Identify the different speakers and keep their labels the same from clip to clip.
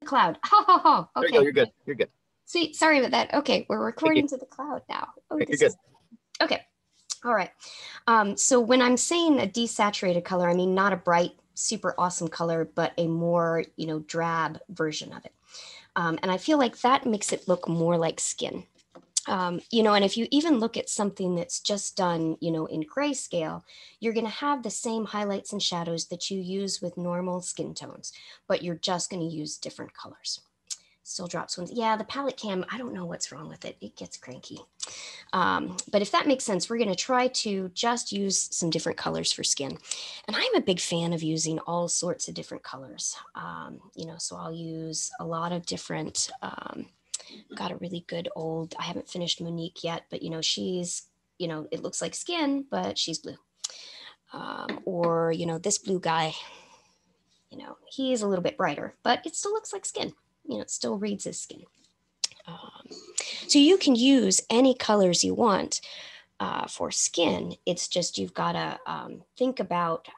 Speaker 1: cloud. Oh, okay.
Speaker 2: There you go. You're good. You're good.
Speaker 1: Sweet. Sorry about that. Okay, we're recording to the cloud now. Oh,
Speaker 2: you're good.
Speaker 1: Okay. All right. So when I'm saying a desaturated color, I mean not a bright, super awesome color, but a more, drab version of it. And I feel like that makes it look more like skin. And if you even look at something that's just done, in grayscale, you're going to have the same highlights and shadows that you use with normal skin tones, but you're just going to use different colors. Still drops ones. Yeah, the palette cam, I don't know what's wrong with it. It gets cranky. But if that makes sense, we're going to try to just use some different colors for skin. And I'm a big fan of using all sorts of different colors. So I'll use a lot of different, got a really good old, I haven't finished Monique yet, but she's, it looks like skin, but she's blue. Or this blue guy, he's a little bit brighter, but it still looks like skin. It still reads as skin. So you can use any colors you want for skin. It's just you've got to think about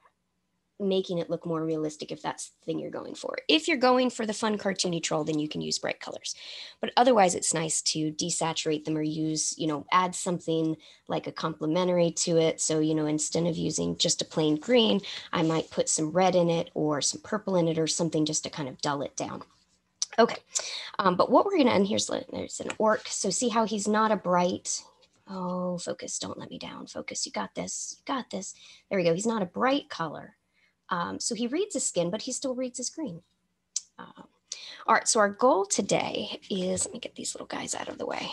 Speaker 1: making it look more realistic if that's the thing you're going for. If you're going for the fun cartoony troll, then you can use bright colors. But otherwise, it's nice to desaturate them or use, add something like a complementary to it. So, instead of using just a plain green, I might put some red in it or some purple in it or something just to kind of dull it down. Okay, but what we're gonna, and there's an orc. So see how he's not a bright, oh, focus, don't let me down. Focus, you got this, you got this. There we go, he's not a bright color. So he reads his skin, but he still reads his green. All right, so our goal today is, let me get these little guys out of the way,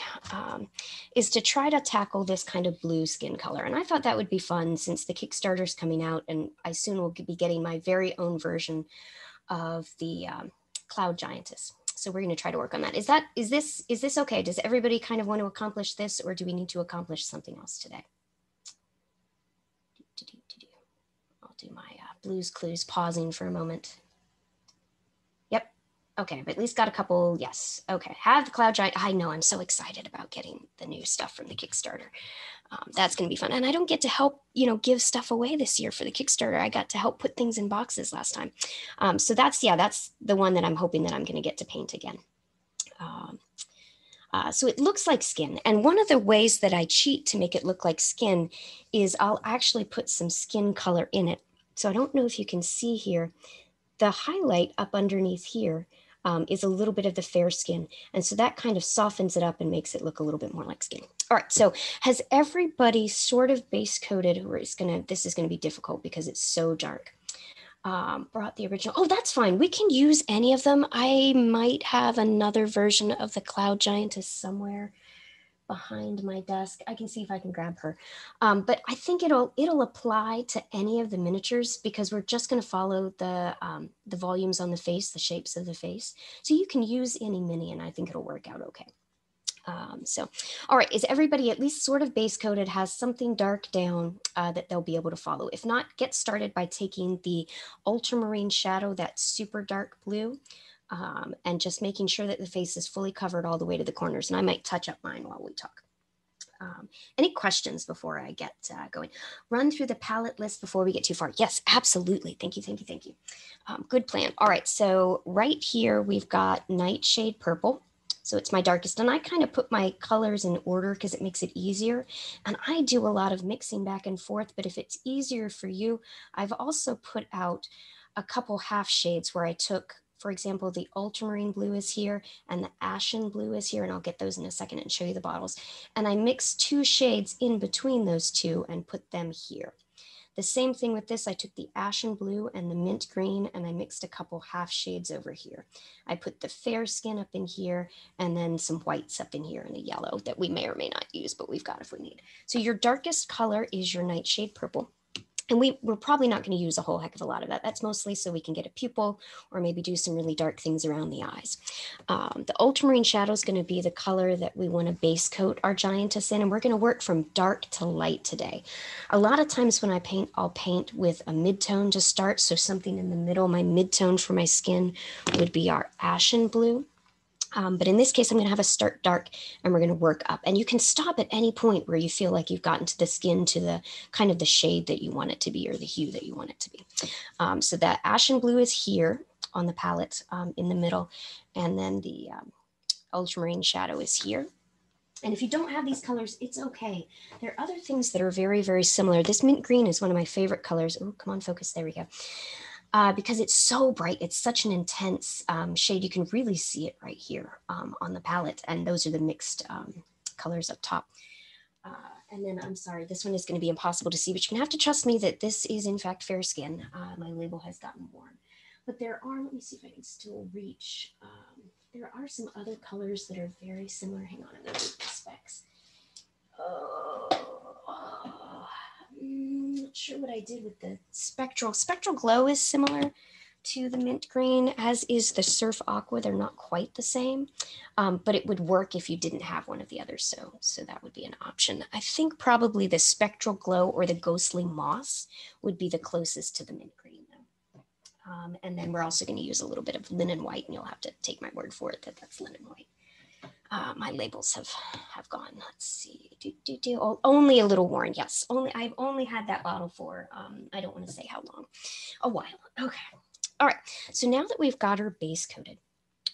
Speaker 1: is to try to tackle this kind of blue skin color. And I thought that would be fun since the Kickstarter's coming out and I soon will be getting my very own version of the Cloud Giantess. So we're going to try to work on that. Is this okay? Does everybody kind of want to accomplish this or do we need to accomplish something else today? I'll do my Blue's Clues pausing for a moment. Yep. Okay, but at least got a couple. Yes. Okay. Have the Cloud Giant. I know I'm so excited about getting the new stuff from the Kickstarter. That's going to be fun. And I don't get to help, give stuff away this year for the Kickstarter. I got to help put things in boxes last time. So that's the one that I'm hoping that I'm going to get to paint again. So it looks like skin. And one of the ways that I cheat to make it look like skin is I'll actually put some skin color in it. So I don't know if you can see here, the highlight up underneath here is a little bit of the fair skin. And so that kind of softens it up and makes it look a little bit more like skin. All right, so has everybody sort of base coated, or this is gonna be difficult because it's so dark. Brought the original, oh, that's fine. We can use any of them. I might have another version of the Cloud Giantess somewhere behind my desk. I can see if I can grab her. But I think it'll apply to any of the miniatures because we're just going to follow the volumes on the face, the shapes of the face. So you can use any mini and I think it'll work out okay. All right, is everybody at least sort of base coated, has something dark down that they'll be able to follow? If not, get started by taking the Ultramarine Shadow, that super dark blue, and just making sure that the face is fully covered all the way to the corners. And I might touch up mine while we talk. Any questions before I get going? Run through the palette list before we get too far. Yes, absolutely. Thank you, thank you, thank you. Good plan. All right, so right here we've got Nightshade Purple. So it's my darkest, and I kind of put my colors in order because it makes it easier. And I do a lot of mixing back and forth, but if it's easier for you, I've also put out a couple half shades where I took, for example, the Ultramarine Blue is here and the Ashen Blue is here, and I'll get those in a second and show you the bottles. And I mixed two shades in between those two and put them here. The same thing with this, I took the Ashen Blue and the Mint Green and I mixed a couple half shades over here. I put the fair skin up in here and then some whites up in here and a yellow that we may or may not use, but we've got if we need. So your darkest color is your Nightshade Purple. And we're probably not going to use a whole heck of a lot of that. That's mostly so we can get a pupil or maybe do some really dark things around the eyes. The Ultramarine Shadow is going to be the color that we want to base coat our giantess in, and we're going to work from dark to light today. A lot of times when I paint, I'll paint with a mid-tone to start, so something in the middle. My mid-tone for my skin would be our Ashen Blue. But in this case, I'm going to have a start dark and we're going to work up. And you can stop at any point where you feel like you've gotten to the skin to the kind of the shade that you want it to be or the hue that you want it to be. So that Ashen Blue is here. on the palette in the middle. And then the ultramarine shadow is here. And if you don't have these colors, it's okay. There are other things that are very, very similar. This mint green is one of my favorite colors. Oh, come on, focus. There we go. Because it's so bright. It's such an intense shade. You can really see it right here on the palette. And those are the mixed colors up top. And then, I'm sorry, this one is going to be impossible to see, but you're going to have to trust me that this is, in fact, fair skin. My label has gotten worn. But there are, let me see if I can still reach. There are some other colors that are very similar. Hang on, I'm going to read the specs. I'm not sure what I did with the spectral. Spectral glow is similar to the mint green, as is the surf aqua. They're not quite the same, but it would work if you didn't have one of the others. So that would be an option. I think probably the spectral glow or the ghostly moss would be the closest to the mint green. And then we're also going to use a little bit of linen white, and you'll have to take my word for it that that's linen white. My labels have gone. Let's see. Oh, only a little worn. Yes, I've only had that bottle for I don't want to say how long. A while. Okay. All right. So now that we've got our base coated,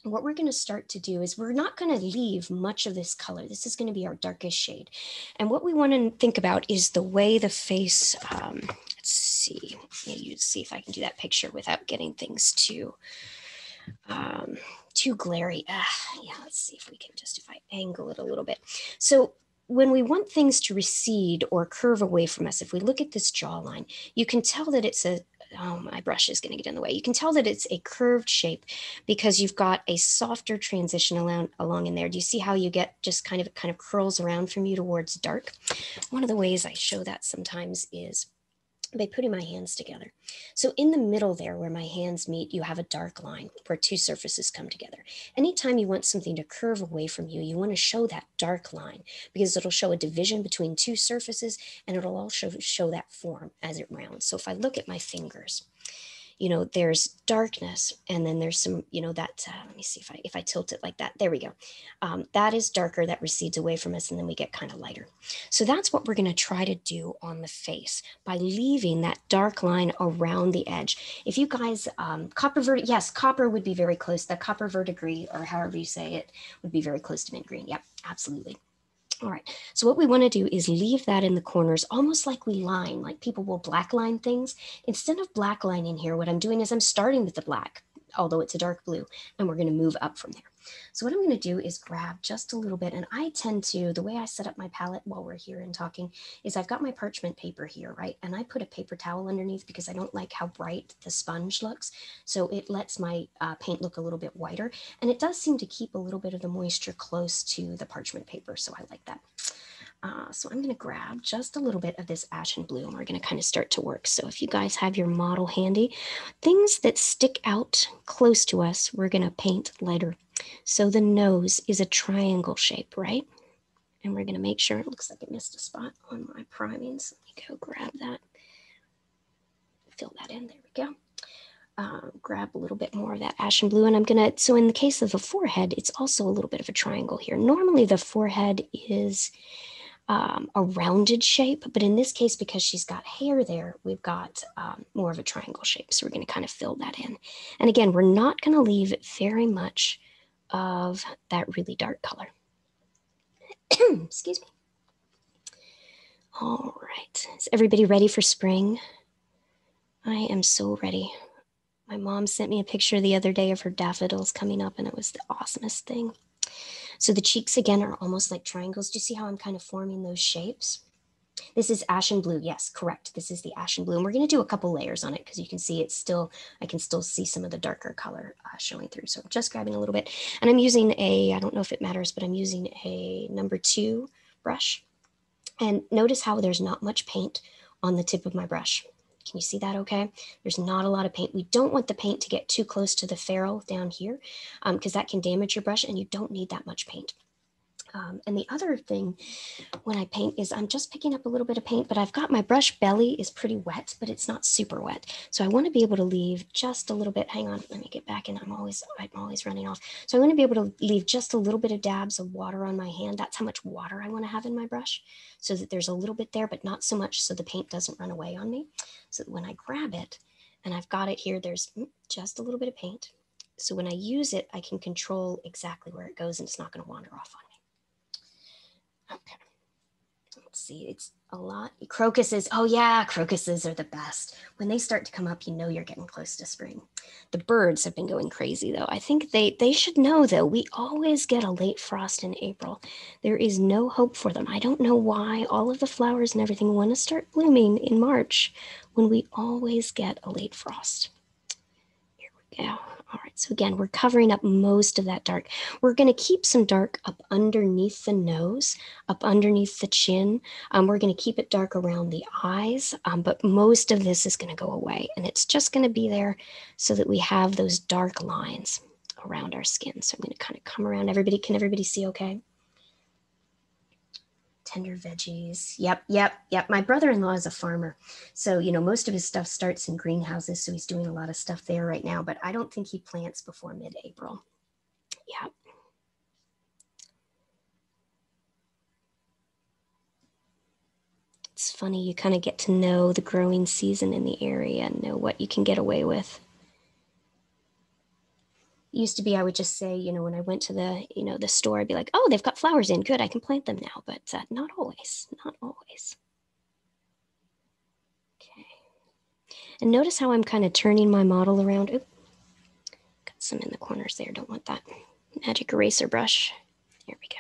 Speaker 1: what we're going to start to do is we're not going to leave much of this color. This is going to be our darkest shade. And what we want to think about is the way the face, let's see, see if I can do that picture without getting things too glary. Yeah, let's see if we can if I angle it a little bit. So when we want things to recede or curve away from us, if we look at this jawline, you can tell that it's my brush is going to get in the way. You can tell that it's a curved shape because you've got a softer transition along in there. Do you see how you get just kind of curls around from you towards dark? One of the ways I show that sometimes is by putting my hands together. So in the middle there where my hands meet, you have a dark line where two surfaces come together. Anytime you want something to curve away from you, you want to show that dark line because it'll show a division between two surfaces, and it'll also show that form as it rounds. So if I look at my fingers, there's darkness, and then there's some, that, let me see if I tilt it like that. There we go. That is darker, that recedes away from us, and then we get kind of lighter. So that's what we're going to try to do on the face by leaving that dark line around the edge. If you guys, copper would be very close. The copper verdigris, or however you say it, would be very close to mint green. Yep, absolutely. All right, so what we want to do is leave that in the corners, almost like we line, like people will black line things. Instead of black lining here, what I'm doing is I'm starting with the black, although it's a dark blue, and we're going to move up from there. So what I'm going to do is grab just a little bit, and I tend to, the way I set up my palette while we're here and talking, is I've got my parchment paper here, right? And I put a paper towel underneath because I don't like how bright the sponge looks. So it lets my paint look a little bit whiter, and it does seem to keep a little bit of the moisture close to the parchment paper, so I like that. So I'm going to grab just a little bit of this ashen blue, and we're going to kind of start to work. So if you guys have your model handy, things that stick out close to us, we're going to paint lighter. So the nose is a triangle shape, right? And we're going to make sure, it looks like I missed a spot on my primings. Let me go grab that, fill that in. There we go. Grab a little bit more of that ashen blue, and I'm going to, so in the case of the forehead, it's also a little bit of a triangle here. Normally the forehead is a rounded shape, but in this case, because she's got hair there, we've got more of a triangle shape. So we're going to kind of fill that in. And again, we're not going to leave very much of that really dark color. Excuse me. All right. Is everybody ready for spring? I am so ready. My mom sent me a picture the other day of her daffodils coming up, and it was the awesomest thing. So the cheeks, again, are almost like triangles. Do you see how I'm kind of forming those shapes? This is ashen blue. Yes, correct. This is the ashen blue. And we're going to do a couple layers on it because you can see it's still, I can still see some of the darker color showing through. So I'm just grabbing a little bit. And I'm using I don't know if it matters, but I'm using a number 2 brush. And notice how there's not much paint on the tip of my brush. Can you see that okay? There's not a lot of paint. We don't want the paint to get too close to the ferrule down here because that can damage your brush, and you don't need that much paint. And the other thing when I paint is I'm just picking up a little bit of paint, but I've got my brush belly is pretty wet, but it's not super wet. So I want to be able to leave just a little bit. Hang on, let me get back in. I'm always running off. So I want to be able to leave just a little bit of dabs of water on my hand. That's how much water I want to have in my brush, so that there's a little bit there, but not so much so the paint doesn't run away on me. So that when I grab it and I've got it here. There's just a little bit of paint. So when I use it, I can control exactly where it goes and it's not going to wander off on me. Okay. Let's see, it's a lot. Crocuses, oh yeah, crocuses are the best. When they start to come up, you know you're getting close to spring. The birds have been going crazy though. I think they should know though, we always get a late frost in April. There is no hope for them. I don't know why all of the flowers and everything want to start blooming in March when we always get a late frost. Here we go. All right, so again, we're covering up most of that dark. We're going to keep some dark up underneath the nose, up underneath the chin. We're going to keep it dark around the eyes, but most of this is going to go away. And it's just going to be there so that we have those dark lines around our skin. So I'm going to kind of come around. Everybody, can everybody see okay? Tender veggies. Yep. My brother-in-law is a farmer. So, most of his stuff starts in greenhouses. So he's doing a lot of stuff there right now, but I don't think he plants before mid-April. Yeah. It's funny, you kind of get to know the growing season in the area and know what you can get away with. Used to be, I would just say, when I went to the store, I'd be like, oh, they've got flowers in, good, I can plant them now, but not always. Okay. And notice how I'm kind of turning my model around. Oop, got some in the corners there, don't want that. Magic eraser brush. Here we go.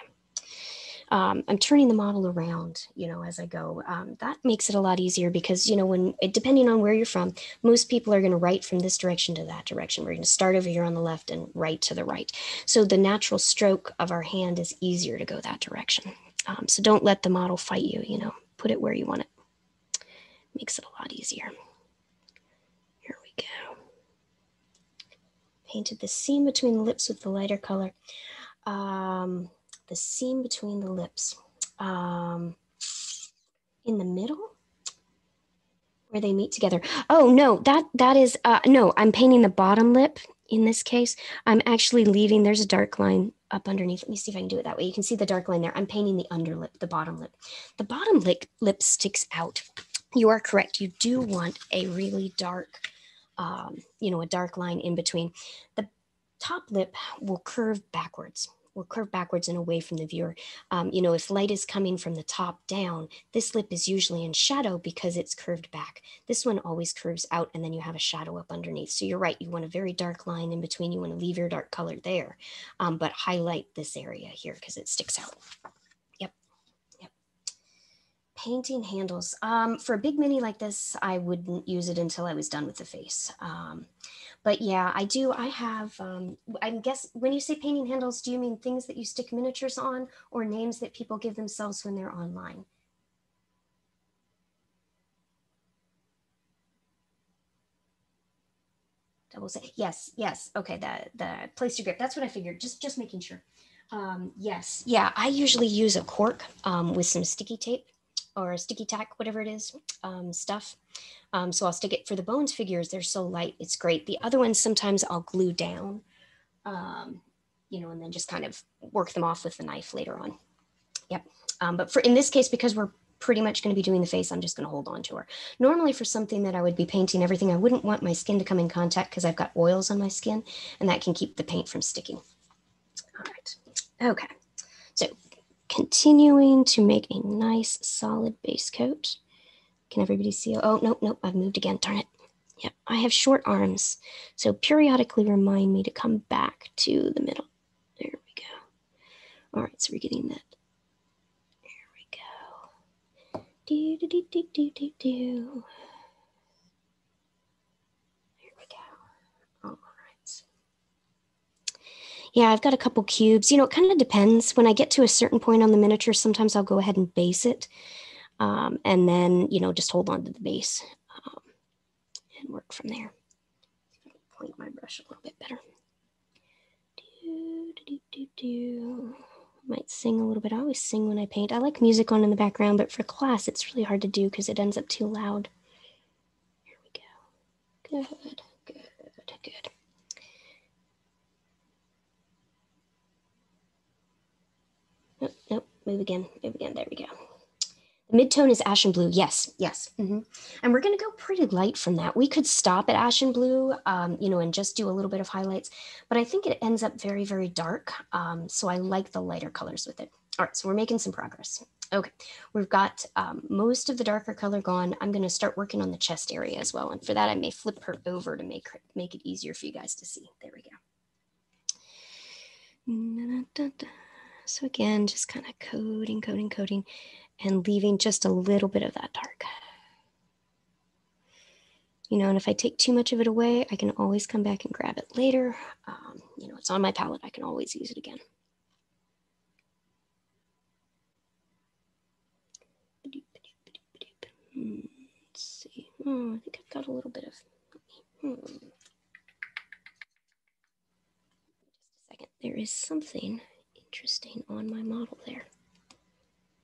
Speaker 1: I'm turning the model around, as I go. That makes it a lot easier because, depending on where you're from, most people are going to write from this direction to that direction. We're going to start over here on the left and write to the right. So the natural stroke of our hand is easier to go that direction. So don't let the model fight you, put it where you want it. Makes it a lot easier. Here we go. Painted the seam between the lips with the lighter color. The seam between the lips. In the middle where they meet together. Oh no, that is no, I'm painting the bottom lip in this case. I'm actually leaving, there's a dark line up underneath. Let me see if I can do it that way. You can see the dark line there. I'm painting the underlip, the bottom lip. The bottom lip sticks out. You are correct. You do want a really dark, a dark line in between. The top lip will curve backwards. And away from the viewer. If light is coming from the top down, this lip is usually in shadow because it's curved back. This one always curves out and then you have a shadow up underneath. So you're right, you want a very dark line in between. You want to leave your dark color there, but highlight this area here because it sticks out. Yep. Painting handles. For a big mini like this, I wouldn't use it until I was done with the face. But yeah, I do. I have, I guess when you say painting handles, do you mean things that you stick miniatures on or names that people give themselves when they're online? Double say, yes. Okay, the place to grip. That's what I figured, just making sure. Yes, yeah, I usually use a cork with some sticky tape or sticky tack, whatever it is, stuff. So I'll stick it for the bones figures. They're so light. It's great. The other ones, sometimes I'll glue down, and then just kind of work them off with the knife later on. Yep. But in this case, because we're pretty much going to be doing the face, I'm just going to hold on to her. Normally for something that I would be painting everything, I wouldn't want my skin to come in contact because I've got oils on my skin and that can keep the paint from sticking. All right. Okay. So continuing to make a nice solid base coat. Can everybody see? Oh, nope, I've moved again, darn it. Yep, I have short arms, so periodically remind me to come back to the middle. There we go. All right, so we're getting that. There we go. Do. There we go. All right. Yeah, I've got a couple cubes. It kind of depends. When I get to a certain point on the miniature, sometimes I'll go ahead and base it. And then, just hold on to the base and work from there. Point my brush a little bit better. Might sing a little bit. I always sing when I paint. I like music on in the background, but for class, it's really hard to do because it ends up too loud. Here we go. Good. Nope, move again. There we go. The midtone is ashen blue. Yes, yes. And we're going to go pretty light from that. We could stop at ashen blue, you know, and just do a little bit of highlights, but I think it ends up very, very dark. So I like the lighter colors with it. All right, so we're making some progress. Okay, we've got most of the darker color gone. I'm going to start working on the chest area as well. And for that, I may flip her over to make it easier for you guys to see. There we go. So again, just kind of coating, coating, coating, and leaving just a little bit of that dark. You know, and if I take too much of it away, I can always come back and grab it later. You know, it's on my palette. I can always use it again. Let's see. Oh, I think I've got a little bit of. Just a second. There is something interesting on my model there.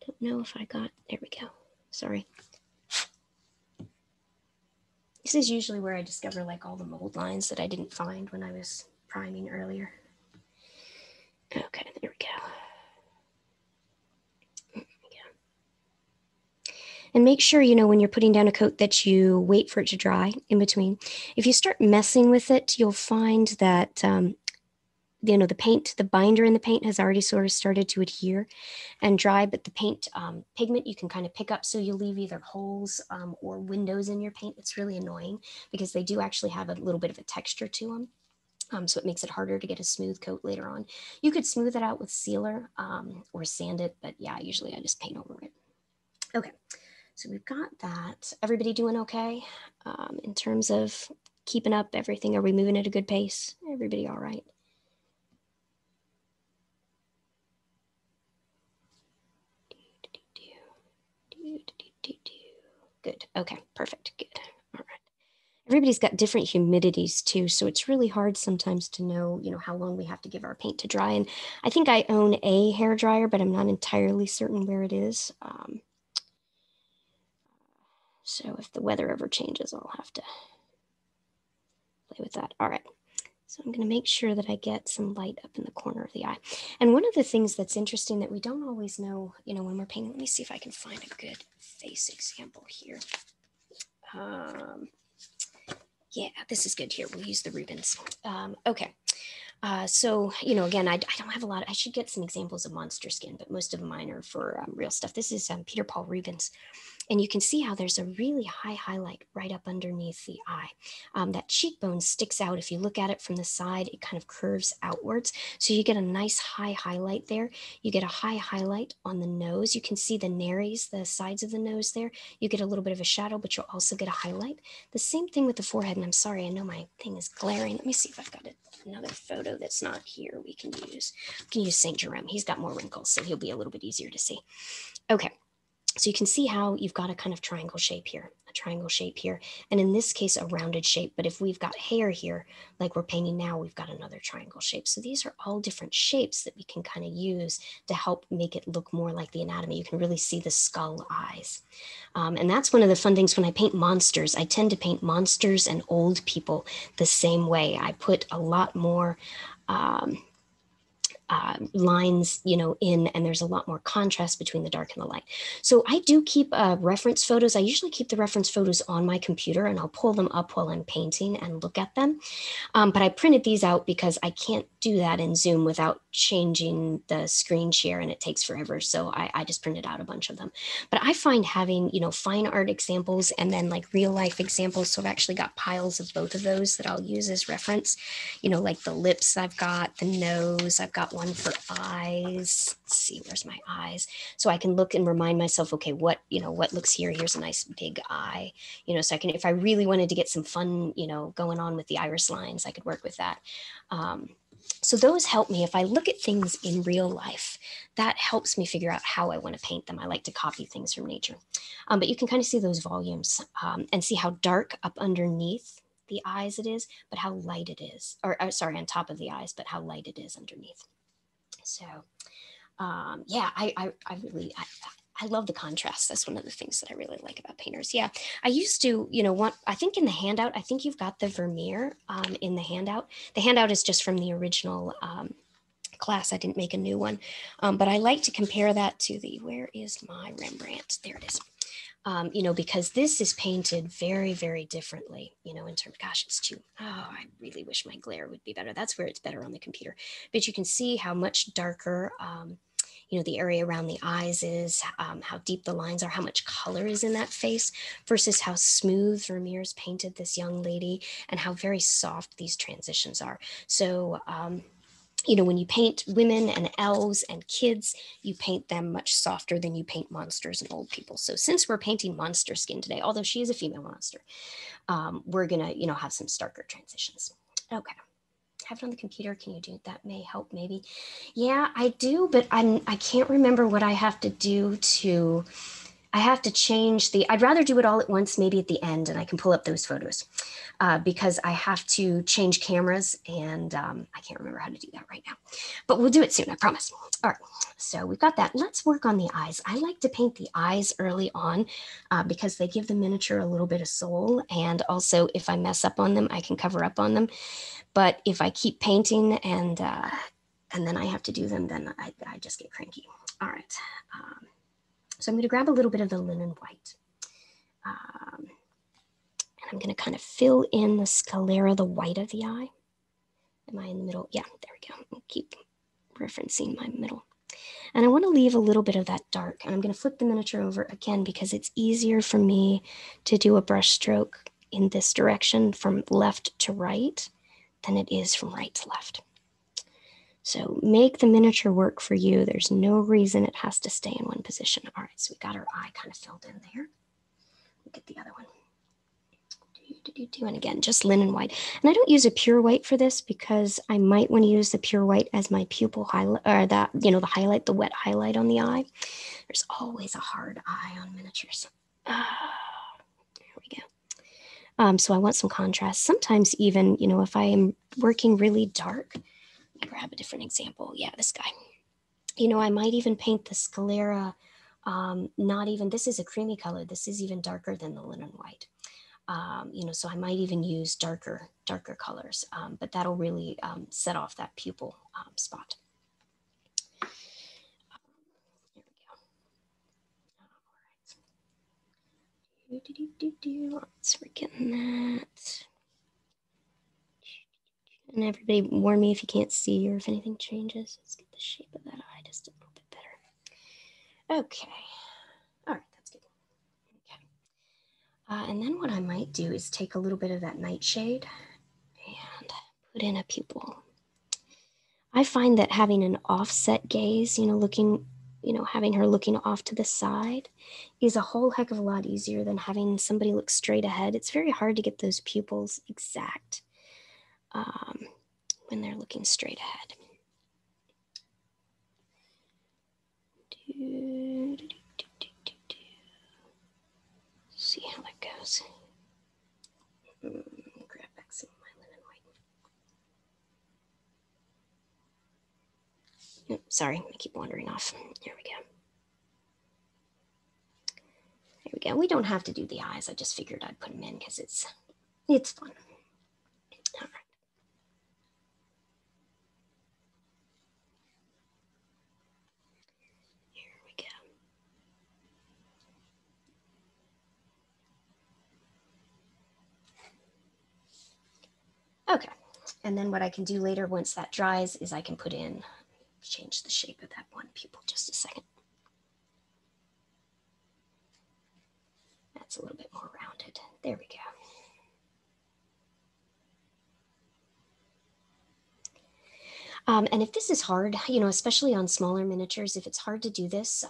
Speaker 1: Don't know if I got. There we go. Sorry. This is usually where I discover like all the mold lines that I didn't find when I was priming earlier. Okay, there we go. And make sure, you know, when you're putting down a coat that you wait for it to dry in between. If you start messing with it, you'll find that, you know, the paint, the binder in the paint has already sort of started to adhere and dry, but the paint pigment you can kind of pick up. So you leave either holes or windows in your paint. It's really annoying because they do actually have a little bit of a texture to them. So it makes it harder to get a smooth coat later on. You could smooth it out with sealer or sand it, but yeah, usually I just paint over it. Okay. So we've got that. Everybody doing okay in terms of keeping up everything? Are we moving at a good pace? Everybody all right? Good. Okay, perfect. Good. All right. Everybody's got different humidities too, so it's really hard sometimes to know, you know, how long we have to give our paint to dry. And I think I own a hair dryer, but I'm not entirely certain where it is. So if the weather ever changes, I'll have to play with that. All right. So I'm going to make sure that I get some light up in the corner of the eye. And one of the things that's interesting that we don't always know, you know, when we're painting, let me see if I can find a good face example here. Yeah, this is good here. We'll use the Rubens. Okay. So, you know, again, I don't have a lot. I should get some examples of monster skin, but most of mine are for real stuff. This is Peter Paul Rubens. And you can see how there's a really high highlight right up underneath the eye. That cheekbone sticks out. If you look at it from the side, it kind of curves outwards. So you get a nice high highlight there. You get a high highlight on the nose. You can see the nares, the sides of the nose there. You get a little bit of a shadow, but you'll also get a highlight. The same thing with the forehead. And I'm sorry, I know my thing is glaring. Let me see if I've got another photo that's not here we can use. We can use St. Jerome. He's got more wrinkles, so he'll be a little bit easier to see. Okay. So you can see how you've got a kind of triangle shape here, and in this case, a rounded shape. But if we've got hair here, like we're painting now, we've got another triangle shape. So these are all different shapes that we can kind of use to help make it look more like the anatomy. You can really see the skull eyes. And that's one of the fun things when I paint monsters. I tend to paint monsters and old people the same way. I put a lot more lines, you know, in, and there's a lot more contrast between the dark and the light. So I do keep reference photos. I usually keep the reference photos on my computer and I'll pull them up while I'm painting and look at them. But I printed these out because I can't do that in Zoom without changing the screen share and it takes forever. So I just printed out a bunch of them. But I find having, you know, fine art examples and then like real life examples. So I've actually got piles of both of those that I'll use as reference, you know, like the lips I've got, the nose, I've got one for eyes. Let's see, where's my eyes? So I can look and remind myself, okay, what, you know, what looks here? Here's a nice big eye, you know, so I can, if I really wanted to get some fun, you know, going on with the iris lines, I could work with that. So those help me. If I look at things in real life, that helps me figure out how I want to paint them. I like to copy things from nature. But you can kind of see those volumes and see how dark up underneath the eyes it is, but how light it is, or sorry, on top of the eyes, but how light it is underneath. So yeah, I love the contrast. That's one of the things that I really like about painters. Yeah, I used to, you know, I think in the handout, I think you've got the Vermeer in the handout. The handout is just from the original class. I didn't make a new one. But I like to compare that to the, where is my Rembrandt? There it is. You know, because this is painted very, very differently, you know, in terms, gosh, it's too, oh, I really wish my glare would be better. That's where it's better on the computer. But you can see how much darker, you know, the area around the eyes is, how deep the lines are, how much color is in that face versus how smooth Vermeer's painted this young lady and how very soft these transitions are. So, you know, when you paint women and elves and kids, you paint them much softer than you paint monsters and old people. So since we're painting monster skin today, although she is a female monster, we're gonna, you know, have some starker transitions. Okay. Have it on the computer. Can you do that? May help maybe. Yeah, I do, but I can't remember what I have to do to, I have to change the, I'd rather do it all at once, maybe at the end, and I can pull up those photos because I have to change cameras and I can't remember how to do that right now, but we'll do it soon, I promise. All right, so we've got that. Let's work on the eyes. I like to paint the eyes early on because they give the miniature a little bit of soul. And also if I mess up on them, I can cover up on them. But if I keep painting and then I have to do them, then I just get cranky. All right. So I'm going to grab a little bit of the linen white. And I'm going to kind of fill in the sclera, the white of the eye. Am I in the middle? Yeah, there we go. I'll keep referencing my middle. And I want to leave a little bit of that dark. And I'm going to flip the miniature over again because it's easier for me to do a brush stroke in this direction from left to right than it is from right to left. So make the miniature work for you. There's no reason it has to stay in one position. All right, so we got our eye kind of filled in there. Look at the other one. And again, just linen white. And I don't use a pure white for this because I might want to use the pure white as my pupil highlight, or that, you know, the highlight, the wet highlight on the eye. There's always a hard eye on miniatures. There we go. So I want some contrast. Sometimes even, you know, if I am working really dark, grab a different example. Yeah, this guy. You know, I might even paint the sclera, not even, this is a creamy color. This is even darker than the linen white. You know, so I might even use darker colors, but that'll really set off that pupil spot. There we go. All right. So we're getting that. And everybody warn me if you can't see or if anything changes. Let's get the shape of that eye just a little bit better. Okay. All right, that's good. Okay. And then what I might do is take a little bit of that nightshade and put in a pupil. I find that having an offset gaze, you know, looking, you know, having her looking off to the side is a whole heck of a lot easier than having somebody look straight ahead. It's very hard to get those pupils exact when they're looking straight ahead. See how that goes. Grab back some of my linen white. Sorry, I keep wandering off. Here we go. There we go. We don't have to do the eyes. I just figured I'd put them in because it's fun. All right. Here we go. Okay. And then what I can do later once that dries is I can put in, change the shape of that one pupil just a second. That's a little bit more rounded. There we go. And if this is hard, you know, especially on smaller miniatures, if it's hard to do this,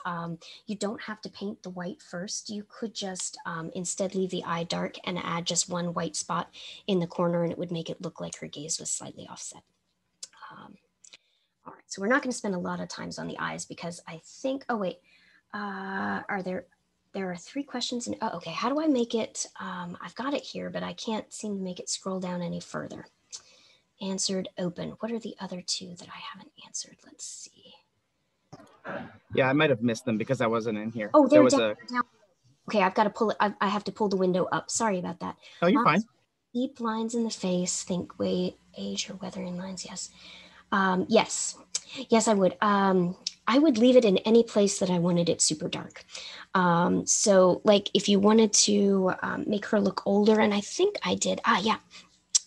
Speaker 1: you don't have to paint the white first. You could just instead leave the eye dark and add just one white spot in the corner and it would make it look like her gaze was slightly offset. All right, so we're not going to spend a lot of times on the eyes because I think, oh wait, there are 3 questions. Oh, okay, how do I make it? I've got it here, but I can't seem to make it scroll down any further. Answered, open. What are the other 2 that I haven't answered? Let's see.
Speaker 2: Yeah, I might have missed them because I wasn't in here.
Speaker 1: Oh, they're down. Okay, I've got to pull it. I have to pull the window up. Sorry about that.
Speaker 2: Oh, you're fine.
Speaker 1: Deep lines in the face. Think weight, age, or weathering lines. Yes. Yes. Yes, I would. I would leave it in any place that I wanted it super dark. So like if you wanted to make her look older, and I think I did, yeah,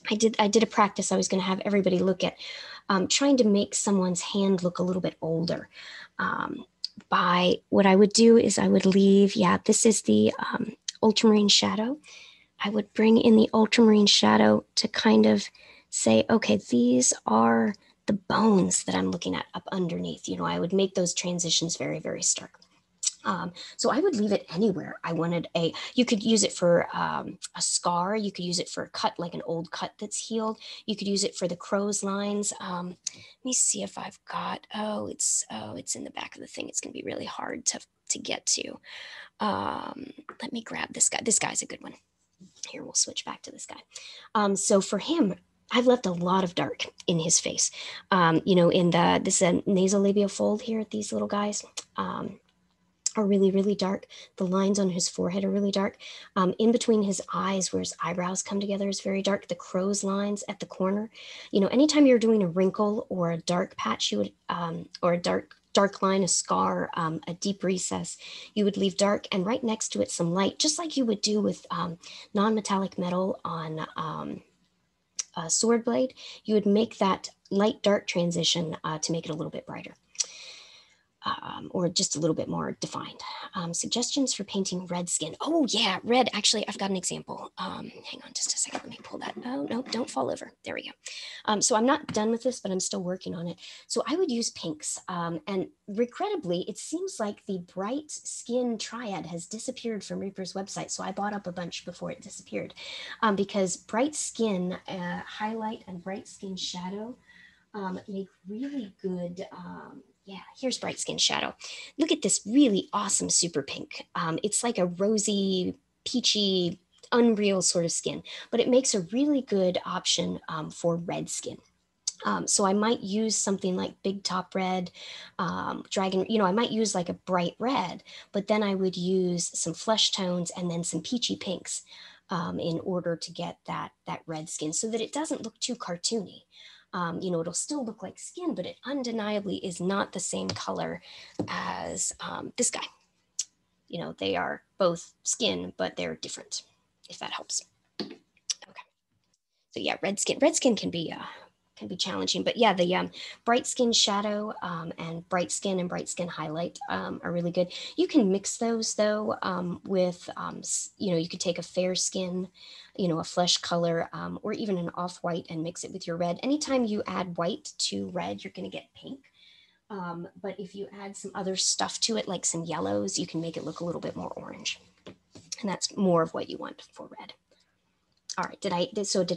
Speaker 1: I did a practice I was going to have everybody look at, trying to make someone's hand look a little bit older. By what I would do is I would leave, yeah, this is the ultramarine shadow. I would bring in the ultramarine shadow to kind of say, okay, these are the bones that I'm looking at up underneath. You know, I would make those transitions very, very stark. So I would leave it anywhere. I wanted you could use it for a scar. You could use it for a cut, like an old cut that's healed. You could use it for the crow's lines. Let me see if I've got, it's in the back of the thing. It's going to be really hard to get to. Let me grab this guy. This guy's a good one. Here, we'll switch back to this guy. So for him, I've left a lot of dark in his face. You know, this is a nasolabial fold here, these little guys. Are really, really dark. The lines on his forehead are really dark. In between his eyes, where his eyebrows come together, is very dark. The crow's lines at the corner. You know, anytime you're doing a wrinkle or a dark patch, you would, or a dark line, a scar, a deep recess, you would leave dark, and right next to it some light, just like you would do with non-metallic metal on a sword blade. You would make that light dark transition to make it a little bit brighter. Or just a little bit more defined. Suggestions for painting red skin. Oh yeah, red. Actually, I've got an example. Hang on just a second. Let me pull that. Oh no, don't fall over. There we go. So I'm not done with this, but I'm still working on it. So I would use pinks. And regrettably, it seems like the bright skin triad has disappeared from Reaper's website. So I bought up a bunch before it disappeared, because bright skin highlight and bright skin shadow make really good. Yeah, here's bright skin shadow. Look at this really awesome super pink. It's like a rosy, peachy, unreal sort of skin, but it makes a really good option for red skin. So I might use something like Big Top Red, Dragon, you know, I might use like a bright red, but then I would use some flesh tones and then some peachy pinks in order to get that red skin so that it doesn't look too cartoony. You know, it'll still look like skin, but it undeniably is not the same color as this guy. You know, they are both skin, but they're different, if that helps. Okay. So yeah, red skin can be challenging, but yeah, the bright skin shadow and bright skin highlight are really good. You can mix those though with you know, you could take a fair skin, you know, a flesh color, or even an off-white and mix it with your red. Anytime you add white to red, you're going to get pink. But if you add some other stuff to it, like some yellows, you can make it look a little bit more orange, and that's more of what you want for red. All right, did I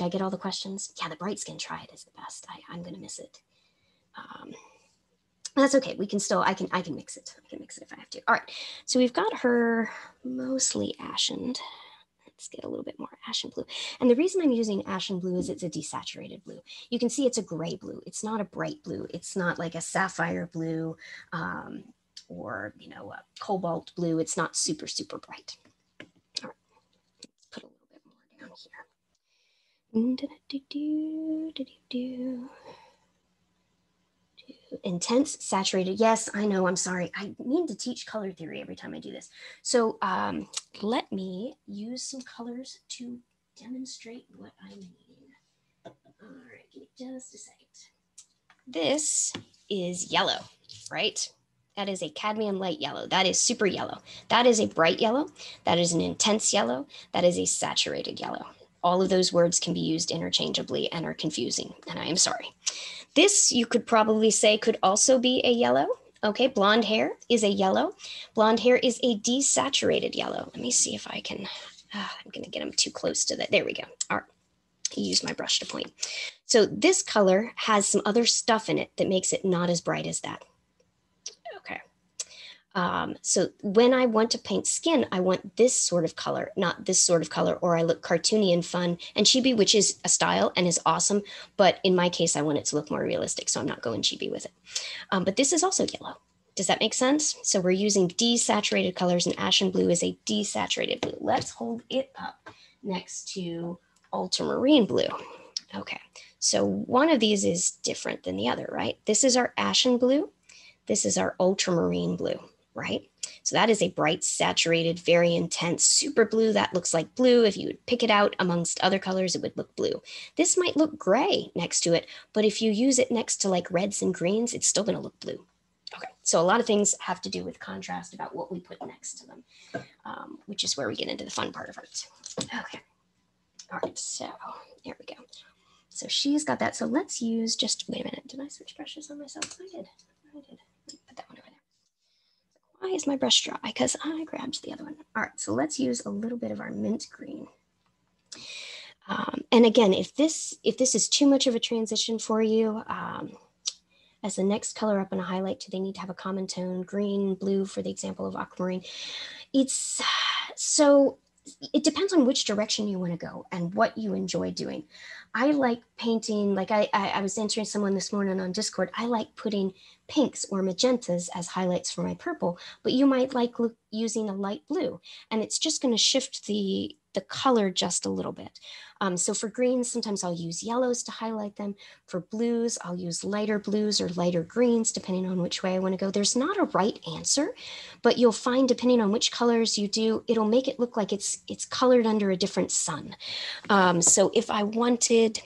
Speaker 1: get all the questions? Yeah, the bright skin triad is the best. I'm gonna miss it. That's okay. We can still, I can mix it. I can mix it if I have to. All right, so we've got her mostly ashened. Let's get a little bit more ashen blue. And the reason I'm using ashen blue is it's a desaturated blue. You can see it's a gray blue. It's not a bright blue. It's not like a sapphire blue or, you know, a cobalt blue. It's not super, super bright. All right, let's put a little bit more down here. Intense, saturated. Yes, I know. I'm sorry. I need to teach color theory every time I do this. So let me use some colors to demonstrate what I mean. All right, give me just a second. This is yellow, right? That is a cadmium light yellow. That is super yellow. That is a bright yellow. That is an intense yellow. That is a saturated yellow. All of those words can be used interchangeably and are confusing, and I am sorry. This, you could probably say, could also be a yellow. Okay, blonde hair is a yellow. Blonde hair is a desaturated yellow. Let me see if I can, I'm gonna get them too close to that. There we go. All right, use my brush to point. So this color has some other stuff in it that makes it not as bright as that. Okay. So when I want to paint skin, I want this sort of color, not this sort of color, or I look cartoony and fun and chibi, which is a style and is awesome. But in my case, I want it to look more realistic, so I'm not going chibi with it. But this is also yellow. Does that make sense? So we're using desaturated colors, and ashen blue is a desaturated blue. Let's hold it up next to ultramarine blue. Okay, So one of these is different than the other, right? This is our ashen blue. This is our ultramarine blue, right? So that is a bright, saturated, very intense super blue that looks like blue. If you would pick it out amongst other colors, it would look blue. This might look gray next to it, but if you use it next to like reds and greens, it's still going to look blue. Okay, so a lot of things have to do with contrast about what we put next to them, which is where we get into the fun part of art. Okay, all right, so there we go. So she's got that. So let's use just, wait a minute, did I switch brushes on myself? I did. Put that one over there. Why is my brush dry? Because I grabbed the other one. All right, so let's use a little bit of our mint green. And again, if this is too much of a transition for you, as the next color up in a highlight, do they need to have a common tone? Green, blue, for the example of aquamarine. It's so, it depends on which direction you want to go and what you enjoy doing. I like painting, like I was answering someone this morning on Discord, I like putting pinks or magentas as highlights for my purple, but you might like using a light blue, and it's just going to shift the color just a little bit. So for greens, sometimes I'll use yellows to highlight them. For blues, I'll use lighter blues or lighter greens, depending on which way I want to go. There's not a right answer, but you'll find depending on which colors you do, it'll make it look like it's colored under a different sun. So if I wanted,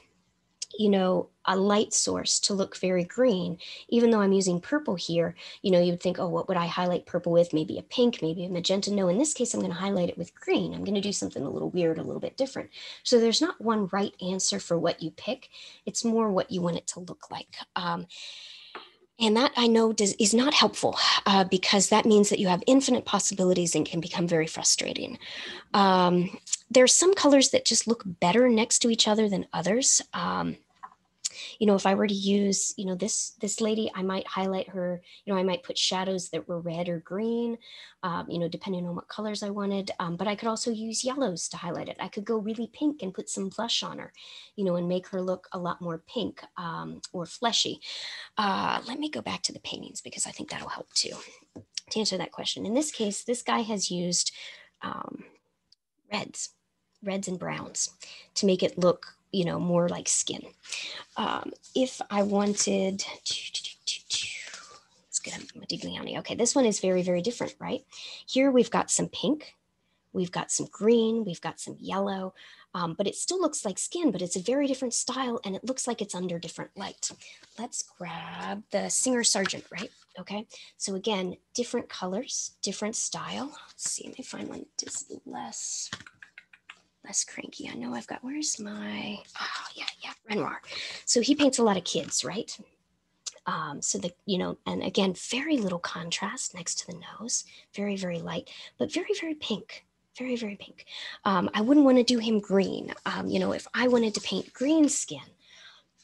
Speaker 1: you know, a light source to look very green, even though I'm using purple here, you know, you'd think, oh, what would I highlight purple with? Maybe a pink, maybe a magenta. No, in this case, I'm going to highlight it with green. I'm going to do something a little weird, a little bit different. So there's not one right answer for what you pick. It's more what you want it to look like. And that I know is not helpful because that means that you have infinite possibilities and can become very frustrating. There's some colors that just look better next to each other than others. You know, if I were to use, you know, this lady, I might highlight her, you know, I might put shadows that were red or green, you know, depending on what colors I wanted. But I could also use yellows to highlight it. I could go really pink and put some blush on her, you know, and make her look a lot more pink or fleshy. Let me go back to the paintings because I think that'll help too to answer that question. In this case, this guy has used reds and browns to make it look, you know, more like skin. If I wanted, let's get a Modigliani. Okay, this one is very, very different, right? Here we've got some pink, we've got some green, we've got some yellow, but it still looks like skin, but it's a very different style and it looks like it's under different light. Let's grab the Singer Sargent, right? Okay, so again, different colors, different style. Let's see, let me find one that is less cranky. I know I've got, where's my, oh yeah, Renoir. So he paints a lot of kids, right? So the, you know, and again, very little contrast next to the nose, very, very light, but very, very pink, very, very pink. I wouldn't want to do him green. You know, if I wanted to paint green skin,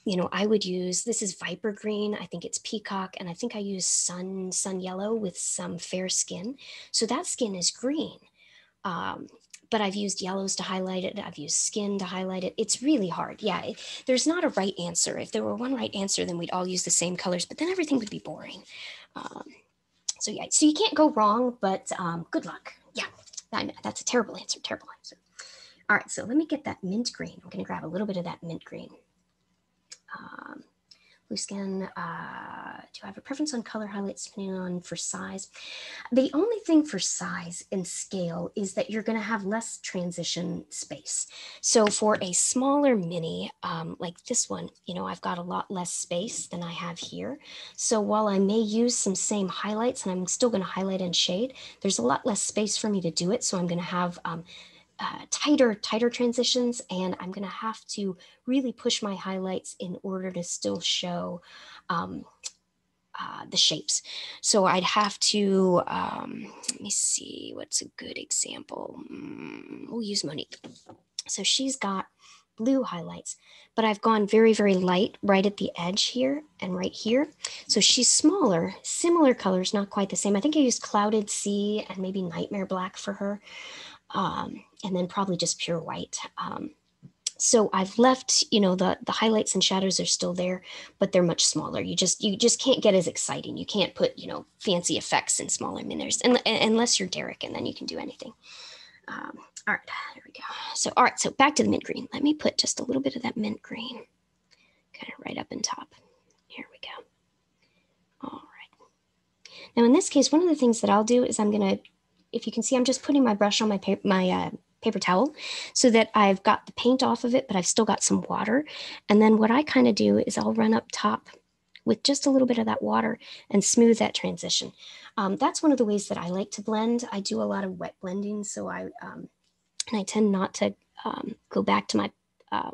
Speaker 1: you know, I would use, this is Viper Green, I think it's Peacock, and I think I use Sun Yellow with some fair skin. So that skin is green. But I've used yellows to highlight it. I've used skin to highlight it. It's really hard. Yeah, there's not a right answer. If there were one right answer, then we'd all use the same colors, but then everything would be boring. So yeah, so you can't go wrong, but good luck. Yeah, that's a terrible answer, terrible answer. All right, so let me get that mint green. I'm gonna grab a little bit of that mint green. Blue skin, do I have a preference on color highlights depending on for size? The only thing for size and scale is that you're gonna have less transition space. So for a smaller mini, like this one, you know, I've got a lot less space than I have here. So while I may use some same highlights and I'm still gonna highlight and shade, there's a lot less space for me to do it. So I'm gonna have tighter transitions, and I'm going to have to really push my highlights in order to still show the shapes. So I'd have to, let me see, what's a good example? We'll use Monique. So she's got blue highlights, but I've gone very, very light right at the edge here and right here. So she's smaller, similar colors, not quite the same. I think I used Clouded Sea and maybe Nightmare Black for her. And then probably just pure white. So I've left, you know, the highlights and shadows are still there, but they're much smaller. You just can't get as exciting. You can't put, you know, fancy effects in smaller miniatures unless you're Derek, and then you can do anything. All right, there we go. So, all right, so back to the mint green. Let me put just a little bit of that mint green kind of right up in top. Here we go. All right. Now in this case, one of the things that I'll do is I'm gonna, if you can see, I'm just putting my brush on my paper towel so that I've got the paint off of it, but I've still got some water. And then what I kind of do is I'll run up top with just a little bit of that water and smooth that transition. That's one of the ways that I like to blend. I do a lot of wet blending, so and I tend not to go back to my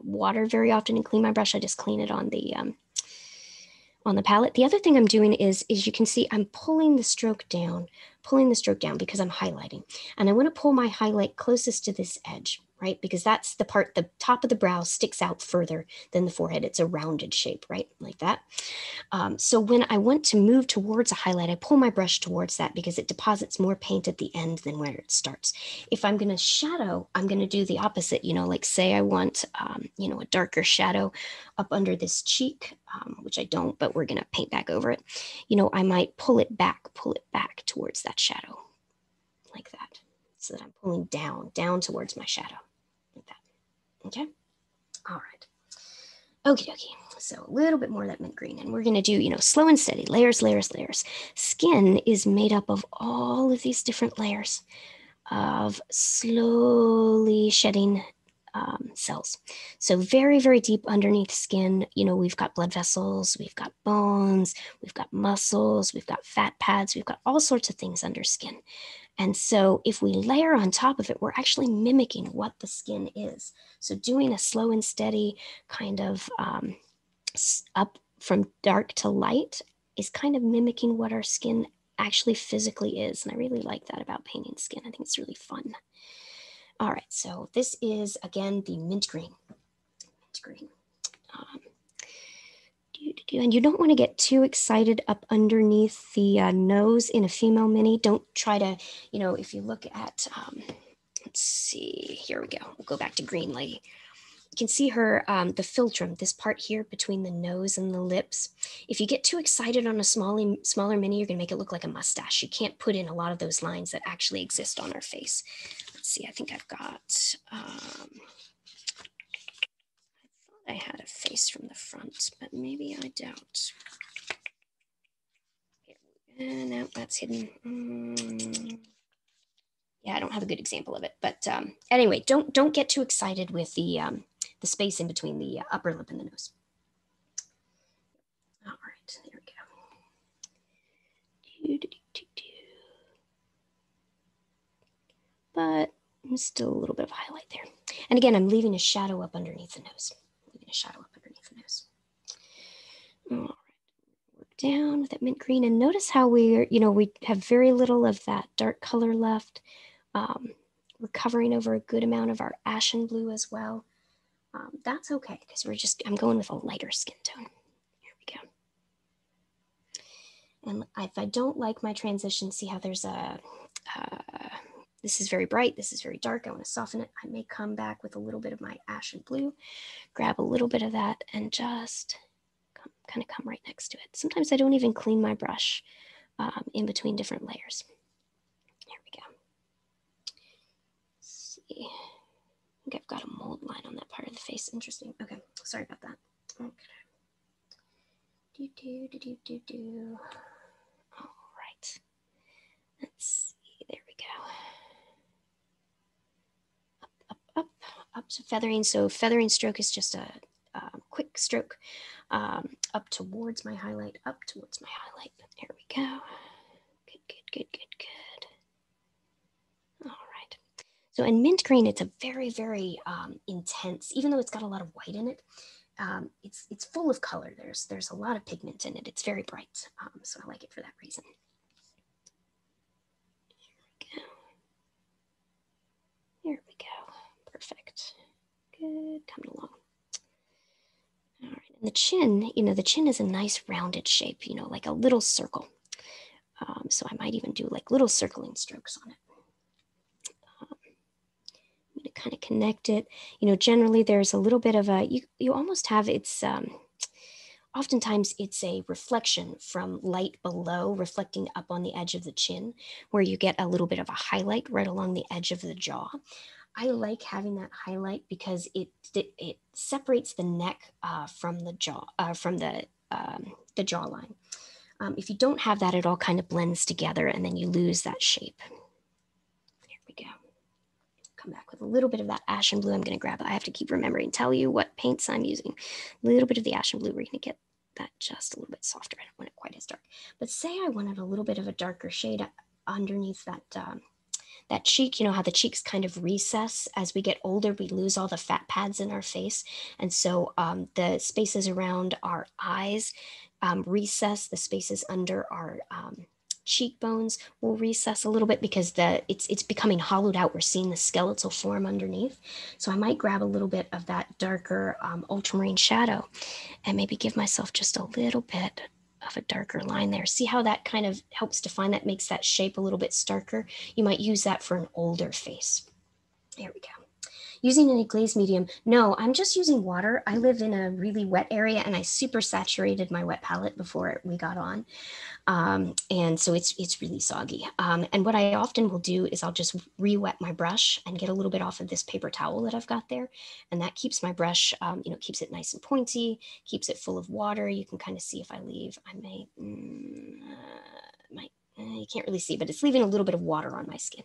Speaker 1: water very often and clean my brush. I just clean it on the palette. The other thing I'm doing is you can see I'm pulling the stroke down because I'm highlighting. And I want to pull my highlight closest to this edge, right? Because that's the part, the top of the brow sticks out further than the forehead. It's a rounded shape, right? Like that. So when I want to move towards a highlight, I pull my brush towards that because it deposits more paint at the end than where it starts. If I'm going to shadow, I'm going to do the opposite. Like say I want, a darker shadow up under this cheek, which I don't, but we're going to paint back over it. I might pull it back towards that shadow like that. So that I'm pulling down towards my shadow like that. Okay. All right. Okie dokie. So a little bit more of that mint green, and we're going to do, slow and steady, layers, layers, layers. Skin is made up of all of these different layers of slowly shedding cells. So very, very deep underneath skin, we've got blood vessels, we've got bones, we've got muscles, we've got fat pads, we've got all sorts of things under skin. And so if we layer on top of it, we're actually mimicking what the skin is. So doing a slow and steady kind of up from dark to light is kind of mimicking what our skin actually physically is. And I really like that about painting skin. I think it's really fun. All right, so this is, again, the mint green. Mint green. And you don't want to get too excited up underneath the nose in a female mini. Don't try to, if you look at, let's see, here we go. We'll go back to Green Lady. You can see her, the philtrum, this part here between the nose and the lips. If you get too excited on a smaller mini, you're going to make it look like a mustache. You can't put in a lot of those lines that actually exist on our face. Let's see, I think I've got, I had a face from the front, but maybe I don't. No, that's hidden. Yeah, I don't have a good example of it. But anyway, don't get too excited with the space in between the upper lip and the nose. All right, there we go. But still a little bit of highlight there. And again, I'm leaving a shadow up underneath the nose. All right, work down with that mint green, and notice how we have very little of that dark color left. We're covering over a good amount of our ashen blue as well. That's okay because I'm going with a lighter skin tone. Here we go. And if I don't like my transition, see how there's this is very bright, this is very dark. I want to soften it. I may come back with a little bit of my ashen blue, grab a little bit of that, and just kind of come right next to it. Sometimes I don't even clean my brush in between different layers. Here we go. Let's see. I think I've got a mold line on that part of the face. Interesting. Okay, sorry about that. Okay. All right. Let's see. There we go. Up to feathering. So feathering stroke is just a quick stroke up towards my highlight, There we go. Good. All right. So in mint green, it's a very, very intense, even though it's got a lot of white in it, it's full of color. There's a lot of pigment in it. It's very bright. So I like it for that reason. Here we go. Perfect. Good, coming along. All right, and the chin, the chin is a nice rounded shape, like a little circle. So I might even do like little circling strokes on it. I'm going to kind of connect it. Generally there's a little bit of a, you almost have, it's, oftentimes it's a reflection from light below reflecting up on the edge of the chin, where you get a little bit of a highlight right along the edge of the jaw. I like having that highlight because it separates the neck from the jaw, from the jawline. If you don't have that, it all kind of blends together and then you lose that shape. There we go. Come back with a little bit of that ashen blue. I'm going to grab it. I have to keep remembering, tell you what paints I'm using. A little bit of the ashen blue. We're going to get that just a little bit softer. I don't want it quite as dark. But say I wanted a little bit of a darker shade underneath that that cheek. You know how the cheeks kind of recess as we get older. We lose all the fat pads in our face, and so the spaces around our eyes recess. The spaces under our cheekbones will recess a little bit because it's becoming hollowed out. We're seeing the skeletal form underneath. So I might grab a little bit of that darker ultramarine shadow and maybe give myself just a little bit of a darker line there. See how that kind of helps define that, makes that shape a little bit starker. You might use that for an older face. There we go. Using any glaze medium? No, I'm just using water. I live in a really wet area and I super saturated my wet palette before we got on. And so it's really soggy. And what I often will do is I'll just re-wet my brush and get a little bit off of this paper towel that I've got there. And that keeps my brush, keeps it nice and pointy, keeps it full of water. You can kind of see if I leave, I you can't really see, but it's leaving a little bit of water on my skin.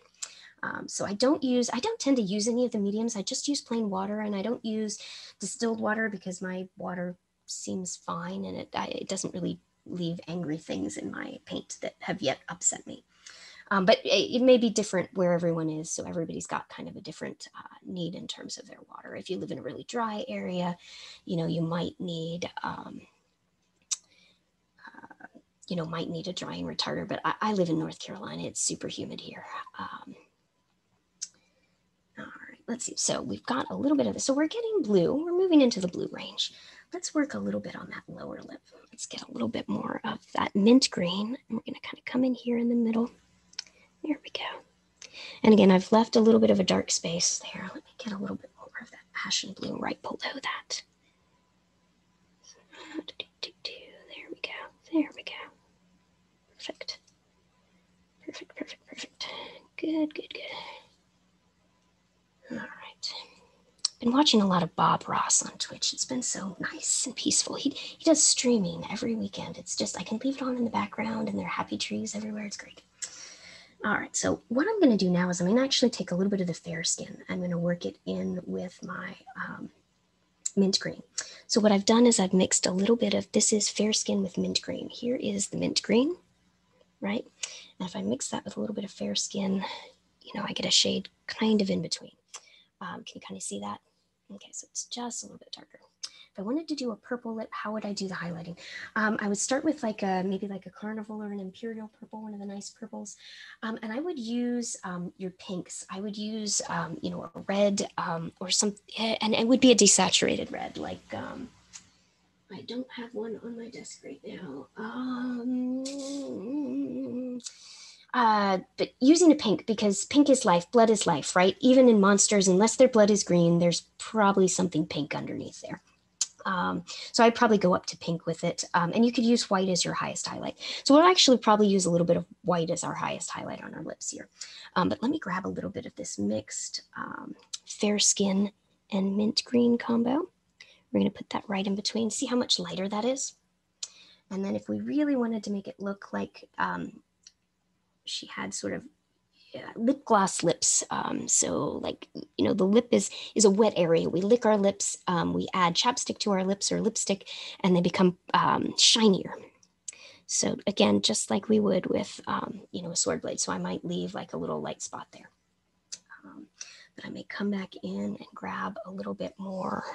Speaker 1: So I don't tend to use any of the mediums. I just use plain water, and I don't use distilled water because my water seems fine and it doesn't really leave angry things in my paint that have yet upset me. But it may be different where everyone is. So everybody's got kind of a different need in terms of their water. If you live in a really dry area, you might need, might need a drying retarder, but I live in North Carolina. It's super humid here. All right, let's see. So we've got a little bit of this. So we're getting blue. We're moving into the blue range. Let's work a little bit on that lower lip. Let's get a little bit more of that mint green. And we're going to kind of come in here in the middle. There we go. And again, I've left a little bit of a dark space there. Let me get a little bit more of that ashen blue right below that. There we go. There we go. Perfect. Perfect, perfect, perfect. Good, good, good. All right. Been watching a lot of Bob Ross on Twitch. It's been so nice and peaceful. He does streaming every weekend. It's just, I can leave it on in the background and there are happy trees everywhere. It's great. All right, so what I'm going to do now is I'm going to actually take a little bit of the fair skin. I'm going to work it in with my mint green. So what I've done is I've mixed a little bit of, this is fair skin with mint green. Here is the mint green, right? And if I mix that with a little bit of fair skin, I get a shade kind of in between. Can you kind of see that? Okay, so it's just a little bit darker. If I wanted to do a purple lip, how would I do the highlighting? I would start with maybe like a carnival or an imperial purple, one of the nice purples. And I would use your pinks. I would use, a red or some, and it would be a desaturated red. Like, I don't have one on my desk right now. But using a pink, because pink is life, blood is life, right? Even in monsters, unless their blood is green, there's probably something pink underneath there. So I'd probably go up to pink with it. And you could use white as your highest highlight. So we'll actually probably use a little bit of white as our highest highlight on our lips here. But let me grab a little bit of this mixed fair skin and mint green combo. We're going to put that right in between. See how much lighter that is? And then if we really wanted to make it look like she had sort of lip gloss lips. So like, the lip is a wet area. We lick our lips, we add chapstick to our lips or lipstick, and they become shinier. So again, just like we would with, a sword blade. So I might leave like a little light spot there. But I may come back in and grab a little bit more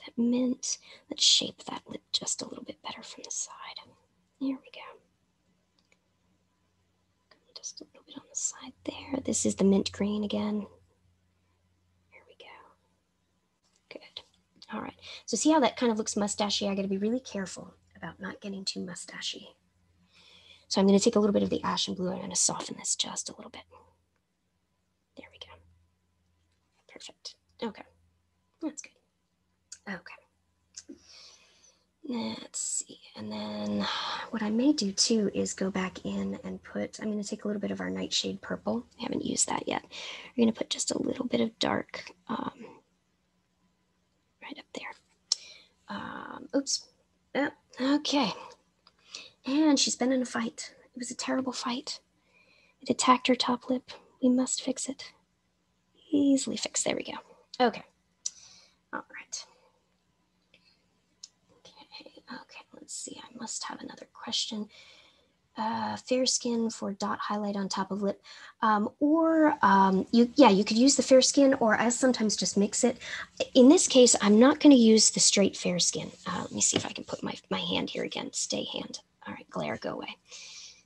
Speaker 1: that mint. Let's shape that lip just a little bit better from the side. There we go. Just a little bit on the side there. This is the mint green again. There we go. Good. All right. So see how that kind of looks mustachy? I got to be really careful about not getting too mustachy. So I'm going to take a little bit of the ashen blue and I'm going to soften this just a little bit. There we go. Perfect. Okay. That's good. Okay. Let's see. And then what I may do too is go back in and put, I'm going to take a little bit of our Nightshade Purple. I haven't used that yet. We're going to put just a little bit of dark right up there. Oops. Oh, okay. And she's been in a fight. It was a terrible fight. It attacked her top lip. We must fix it. Easily fixed. There we go. Okay. All right. Okay, let's see. I must have another question. Fair skin for dot highlight on top of lip, you could use the fair skin, or I sometimes just mix it. In this case, I'm not going to use the straight fair skin. Let me see if I can put my hand here again. Stay hand. All right, glare, go away.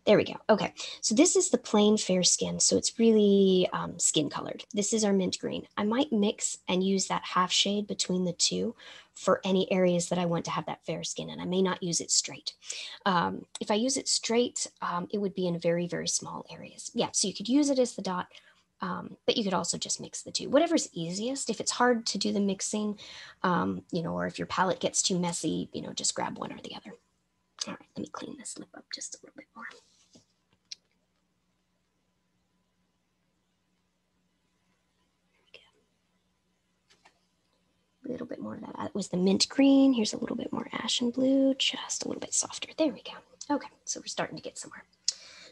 Speaker 1: There we go. Okay, so this is the plain fair skin, so it's really skin colored. This is our mint green. I might mix and use that half shade between the two for any areas that I want to have that fair skin, and I may not use it straight. If I use it straight, it would be in very, very small areas. Yeah, so you could use it as the dot, but you could also just mix the two. Whatever's easiest. If it's hard to do the mixing, or if your palette gets too messy, just grab one or the other. All right, let me clean this lip up just a little bit more. A little bit more of that. That was the mint green. Here's a little bit more ashen blue, just a little bit softer. There we go. Okay, so we're starting to get somewhere.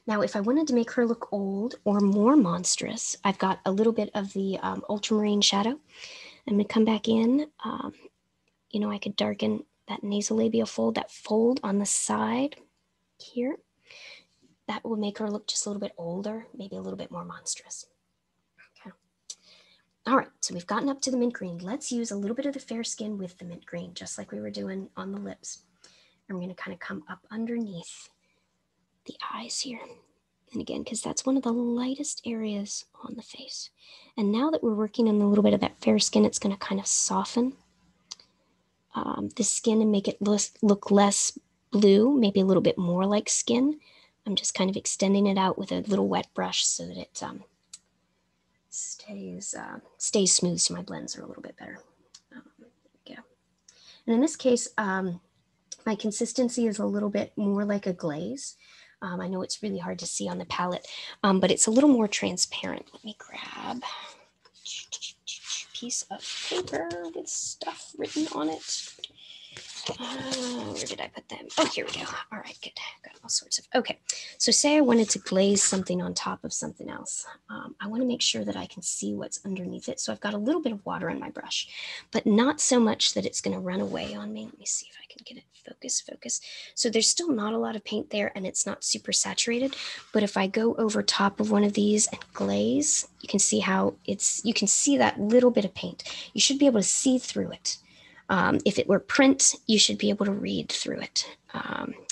Speaker 1: Now, if I wanted to make her look old or more monstrous, I've got a little bit of the ultramarine shadow. I'm going to come back in. I could darken that nasolabial fold, that fold on the side here. That will make her look just a little bit older, maybe a little bit more monstrous. All right, so we've gotten up to the mint green. Let's use a little bit of the fair skin with the mint green, just like we were doing on the lips. And we're going to kind of come up underneath the eyes here. And again, because that's one of the lightest areas on the face. And now that we're working on a little bit of that fair skin, it's going to kind of soften the skin and make it look less blue, maybe a little bit more like skin. I'm just kind of extending it out with a little wet brush so that it stays smooth, so my blends are a little bit better. There we go. And in this case, my consistency is a little bit more like a glaze. I know it's really hard to see on the palette, but it's a little more transparent. Let me grab a piece of paper with stuff written on it. Where did I put them? Oh, here we go. All right, good. Got all sorts of, okay. So say I wanted to glaze something on top of something else. I want to make sure that I can see what's underneath it. So I've got a little bit of water on my brush, but not so much that it's going to run away on me. Let me see if I can get it. Focus. So there's still not a lot of paint there and it's not super saturated, but if I go over top of one of these and glaze, you can see how you can see that little bit of paint. You should be able to see through it. If it were print, you should be able to read through it.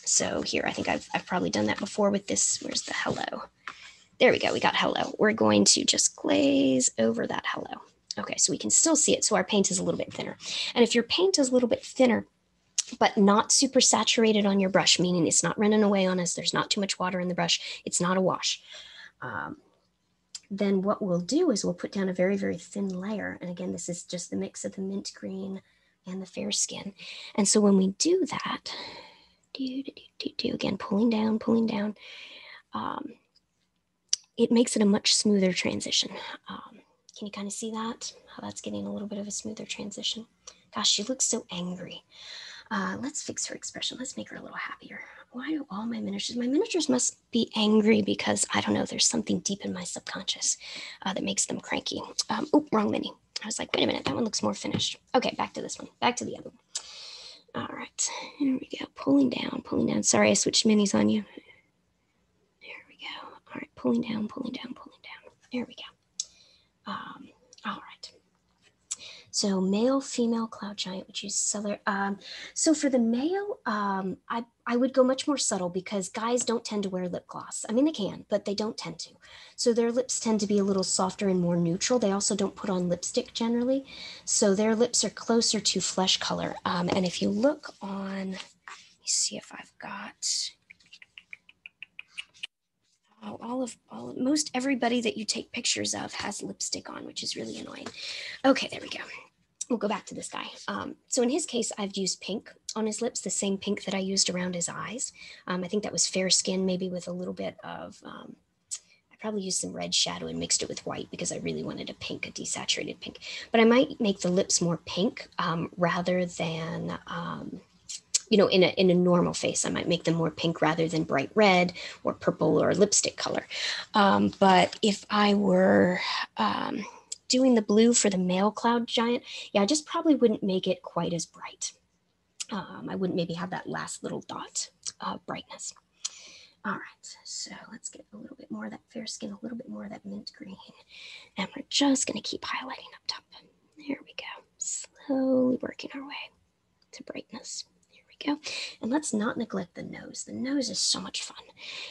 Speaker 1: So here, I think I've probably done that before with this. Where's the hello? There we go. We got hello. We're going to just glaze over that hello. Okay, so we can still see it. So our paint is a little bit thinner. And if your paint is a little bit thinner, but not super saturated on your brush, meaning it's not running away on us, there's not too much water in the brush, it's not a wash, then what we'll do is we'll put down a very, very thin layer. And again, this is just the mix of the mint green and the fair skin. And so when we do that, again, pulling down, it makes it a much smoother transition. Can you kind of see that? How that's getting a little bit of a smoother transition. Gosh, she looks so angry. Let's fix her expression. Let's make her a little happier. Why do all my miniatures must be angry because, I don't know, there's something deep in my subconscious that makes them cranky. Oh, wrong mini. I was like, wait a minute, that one looks more finished. Okay, back to this one, back to the other one. All right, here we go, pulling down. Sorry, I switched minis on you. There we go. All right, pulling down. There we go. All right. So male, female cloud giant, which is cellular. So for the male, I would go much more subtle because guys don't tend to wear lip gloss. I mean, they can, but they don't tend to. So their lips tend to be a little softer and more neutral. They also don't put on lipstick generally. So their lips are closer to flesh color. And if you look on, let me see if I've got, most everybody that you take pictures of has lipstick on, which is really annoying. Okay, there we go. We'll go back to this guy. So in his case, I've used pink. on his lips, the same pink that I used around his eyes. I think that was fair skin, maybe with a little bit of, I probably used some red shadow and mixed it with white because I really wanted a pink, a desaturated pink. But I might make the lips more pink rather than, you know, in a normal face. I might make them more pink rather than bright red or purple or lipstick color. But if I were doing the blue for the male cloud giant, yeah, I just probably wouldn't make it quite as bright. I wouldn't maybe have that last little dot brightness. All right, so let's get a little bit more of that fair skin, a little bit more of that mint green. And we're just gonna keep highlighting up top. There we go. Slowly working our way to brightness. There we go. And let's not neglect the nose. The nose is so much fun.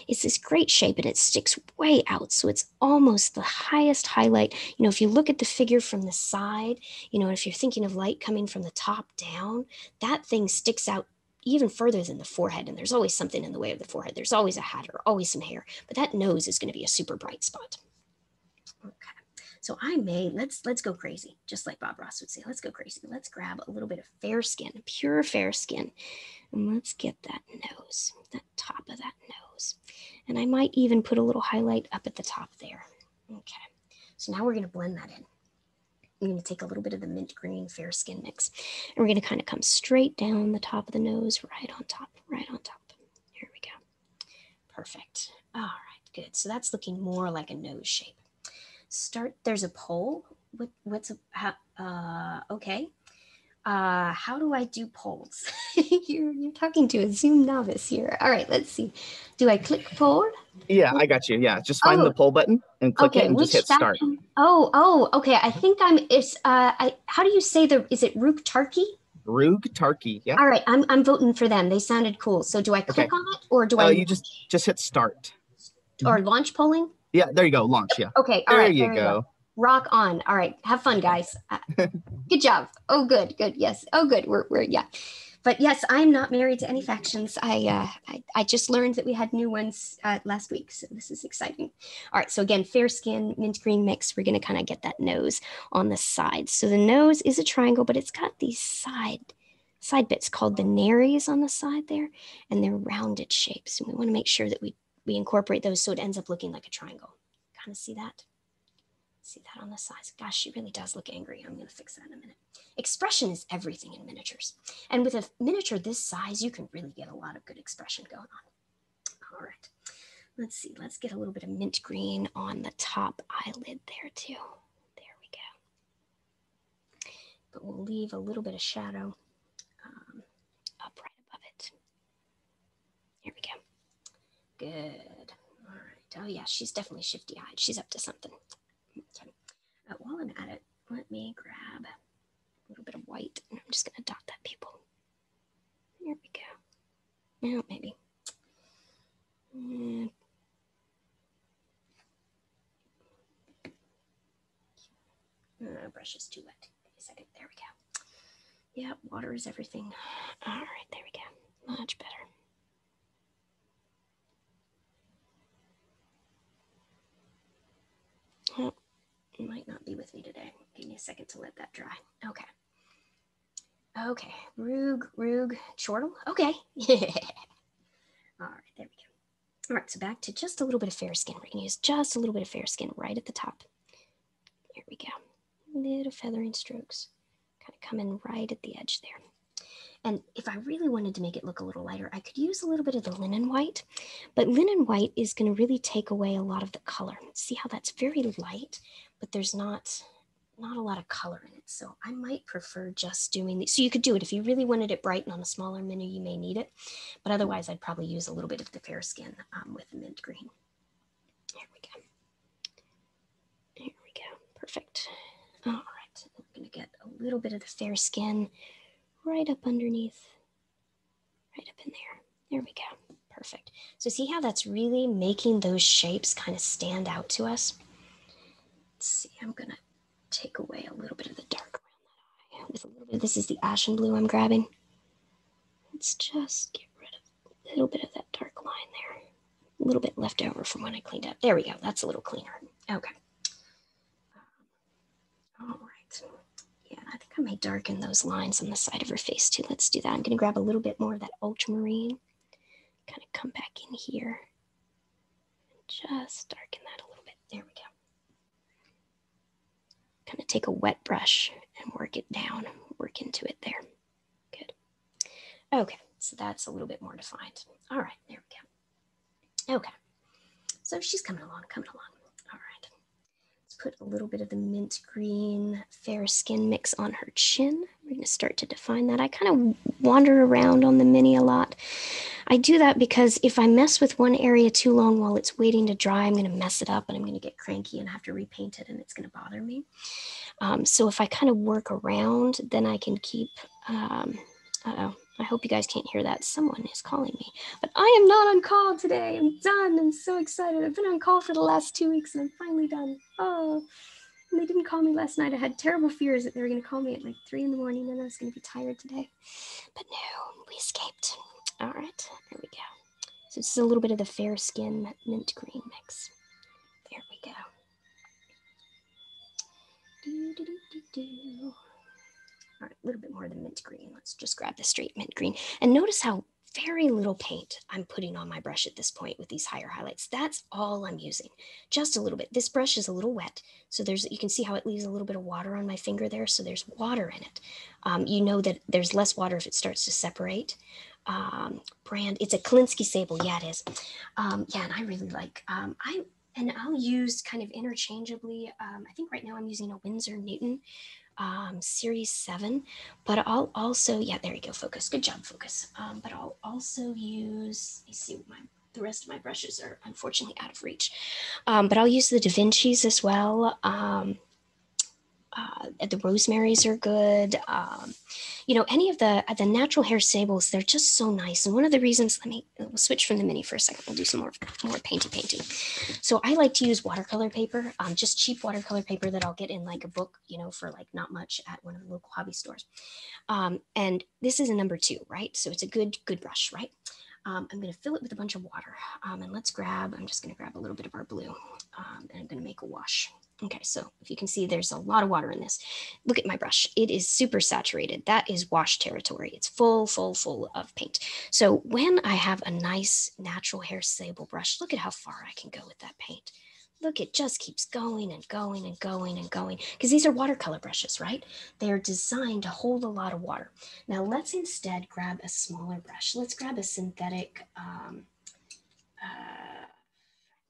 Speaker 1: It's this great shape and it sticks way out. So it's almost the highest highlight. You know, if you look at the figure from the side, you know, if you're thinking of light coming from the top down, that thing sticks out even further than the forehead. And there's always something in the way of the forehead. There's always a hat or always some hair, but that nose is going to be a super bright spot. Okay. So I may, let's go crazy, just like Bob Ross would say, let's go crazy. Let's grab a little bit of fair skin, pure fair skin, and let's get that nose, that top of that nose. And I might even put a little highlight up at the top there. Okay, so now we're gonna blend that in. I'm gonna take a little bit of the mint green fair skin mix, and we're gonna kind of come straight down the top of the nose, right on top, right on top. Here we go. Perfect. All right, good. So that's looking more like a nose shape. There's a poll. Okay. How do I do polls? you're talking to a Zoom novice here. All right, let's see. Do I click poll?
Speaker 2: Yeah, I got you. Yeah, just find the poll button and click it and just hit start.
Speaker 1: Okay. I think how do you say is it Rook Tarky?
Speaker 2: Roog Tarky. Yeah.
Speaker 1: All right, I'm voting for them. They sounded cool. So do I click on it or do I?
Speaker 2: You just hit start.
Speaker 1: Or launch polling?
Speaker 2: Yeah, there you go. Launch. Yeah.
Speaker 1: Okay. All right.
Speaker 2: There you go.
Speaker 1: Rock on. All right. Have fun, guys. Good job. Oh, good. Yes. Oh, good. We're yeah. But yes, I'm not married to any factions. I just learned that we had new ones last week, so this is exciting. All right. So again, fair skin, mint green mix. We're gonna kind of get that nose on the side. So the nose is a triangle, but it's got these side bits called the nares on the side there, and they're rounded shapes. And we want to make sure that we incorporate those so it ends up looking like a triangle. Kind of see that? See that on the sides? Gosh, she really does look angry. I'm going to fix that in a minute. Expression is everything in miniatures. And with a miniature this size, you can really get a lot of good expression going on. All right. Let's see. Let's get a little bit of mint green on the top eyelid there too. There we go. But we'll leave a little bit of shadow up right above it. Here we go. Good. All right. Oh yeah, she's definitely shifty-eyed. She's up to something. Okay. While I'm at it, let me grab a little bit of white, and I'm just going to dot that pupil. There we go. Now maybe. Brush is too wet. Give me a second. There we go. Yeah, water is everything. All right, there we go. Much better. Oh, it might not be with me today. Give me a second to let that dry. Okay. Okay. Roog, chortle. Okay. All right, there we go. All right, so back to just a little bit of fair skin. We're going to use just a little bit of fair skin right at the top. Here we go. Little feathering strokes. Kind of come in right at the edge there. And if I really wanted to make it look a little lighter, I could use a little bit of the linen white, but linen white is going to really take away a lot of the color. See how that's very light, but there's not a lot of color in it. So I might prefer just doing these. So you could do it if you really wanted it bright and on a smaller mini, you may need it, but otherwise I'd probably use a little bit of the fair skin with the mint green. Here we go. Here we go. Perfect. All right, I'm going to get a little bit of the fair skin right up underneath, right up in there. There we go. Perfect. So see how that's really making those shapes kind of stand out to us? Let's see, I'm going to take away a little bit of the dark around that eye with a little bit. This is the ashen blue I'm grabbing. Let's just get rid of a little bit of that dark line there. A little bit left over from when I cleaned up. There we go. That's a little cleaner. Okay. All right. Yeah, I think I may darken those lines on the side of her face too. Let's do that. I'm going to grab a little bit more of that ultramarine, kind of come back in here, and just darken that a little bit. There we go. Kind of take a wet brush and work it down, work into it there. Good. Okay, so that's a little bit more defined. All right, there we go. Okay, so she's coming along, coming along. All right, let's put a little bit of the mint green fair skin mix on her chin. We're gonna start to define that. I kind of wander around on the mini a lot. I do that because if I mess with one area too long while it's waiting to dry, I'm gonna mess it up and I'm gonna get cranky and have to repaint it and it's gonna bother me. So if I kind of work around, then I can keep, uh-oh, I hope you guys can't hear that. Someone is calling me, but I am not on call today. I'm done. I'm so excited. I've been on call for the last 2 weeks and I'm finally done. Oh, and they didn't call me last night. I had terrible fears that they were going to call me at like 3 in the morning and I was going to be tired today, but no, we escaped. All right, there we go. So this is a little bit of the fair skin mint green mix. There we go. All right, a little bit more of the mint green. Let's just grab the straight mint green. And notice how very little paint I'm putting on my brush at this point with these higher highlights. That's all I'm using, just a little bit. This brush is a little wet, so you can see how it leaves a little bit of water on my finger there, so there's water in it. You know that there's less water if it starts to separate. Brand, it's a Kolinsky Sable, yeah, it is. Yeah, and I really like, and I'll use kind of interchangeably. I think right now I'm using a Winsor Newton series 7, but I'll also, yeah, there you go, focus. Good job, focus. But I'll also use, let me see, the rest of my brushes are unfortunately out of reach. But I'll use the Da Vinci's as well. The Rosemaries are good. You know, any of the natural hair sables, they're just so nice. And one of the reasons, we'll switch from the mini for a second. We'll do some more painting. So I like to use watercolor paper, just cheap watercolor paper that I'll get in like a book, you know, for like not much at one of the local hobby stores. And this is a number 2, right? So it's a good brush, right? I'm going to fill it with a bunch of water. And I'm just going to grab a little bit of our blue, and I'm going to make a wash. Okay, so if you can see, there's a lot of water in this. Look at my brush. It is super saturated. That is wash territory. It's full of paint. So when I have a nice natural hair sable brush, look at how far I can go with that paint. Look, it just keeps going and going and going and going, because these are watercolor brushes, right? They're designed to hold a lot of water. Now let's instead grab a smaller brush. Let's grab a synthetic,